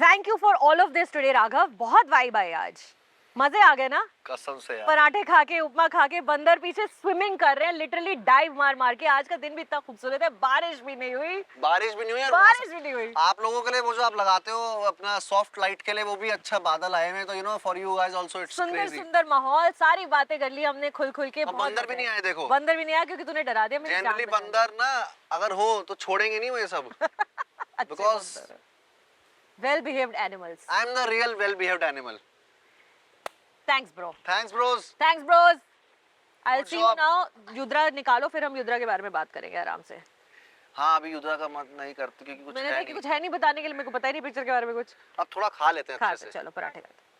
Speaker 2: Thank you for all of this today Raghav, बहुत वाइब आई आज, मजे आ गए ना।
Speaker 1: कसम से यार।
Speaker 2: पराठे खा के, उपमा खा के, बंदर पीछे स्विमिंग कर रहे हैं लिटरली डाइव मार मार के। आज का दिन भी इतना खूबसूरत है, बारिश भी नहीं हुई,
Speaker 1: बारिश भी नहीं हुई यार,
Speaker 2: बारिश भी नहीं हुई।
Speaker 1: आप लोगों के लिए वो जो आप लगाते हो अपना सॉफ्ट लाइट के लिए, वो भी अच्छा बादल आए हुए हैं, तो you know for you guys also it's
Speaker 2: सुंदर
Speaker 1: क्रेजी।
Speaker 2: सुंदर माहौल, सारी बातें कर ली हमने खुल खुल के।
Speaker 1: और
Speaker 2: बहुत
Speaker 1: बंदर भी
Speaker 2: मजा
Speaker 1: नहीं
Speaker 2: आया।
Speaker 1: आए, देखो।
Speaker 2: बंदर भी नहीं आया क्योंकि तूने डरा दिया मेरी जान
Speaker 1: जनरली
Speaker 2: बचा दी।
Speaker 1: बंदर ना अगर हो तो छोड़ेंगे नहीं वो ये सब। Because
Speaker 2: well behaved animals.
Speaker 1: I am the real well behaved animal.
Speaker 2: Thanks bro.
Speaker 1: Thanks bros.
Speaker 2: Thanks bros. I will
Speaker 1: Good
Speaker 2: see you
Speaker 1: job.
Speaker 2: Now. युद्रा निकालो, फिर हम युद्रा के बारे में बात करेंगे आराम से।
Speaker 1: हाँ, अभी युद्रा का मत नहीं करते क्योंकि कुछ
Speaker 2: मैंने
Speaker 1: है
Speaker 2: देखा कि
Speaker 1: नहीं।
Speaker 2: कुछ है नहीं बताने के लिए, मेरे को पता ही नहीं पिक्चर के बारे में कुछ।
Speaker 1: अब थोड़ा खा लेते हैं
Speaker 2: खा
Speaker 1: अच्छे से।
Speaker 2: चलो पराठे खाते।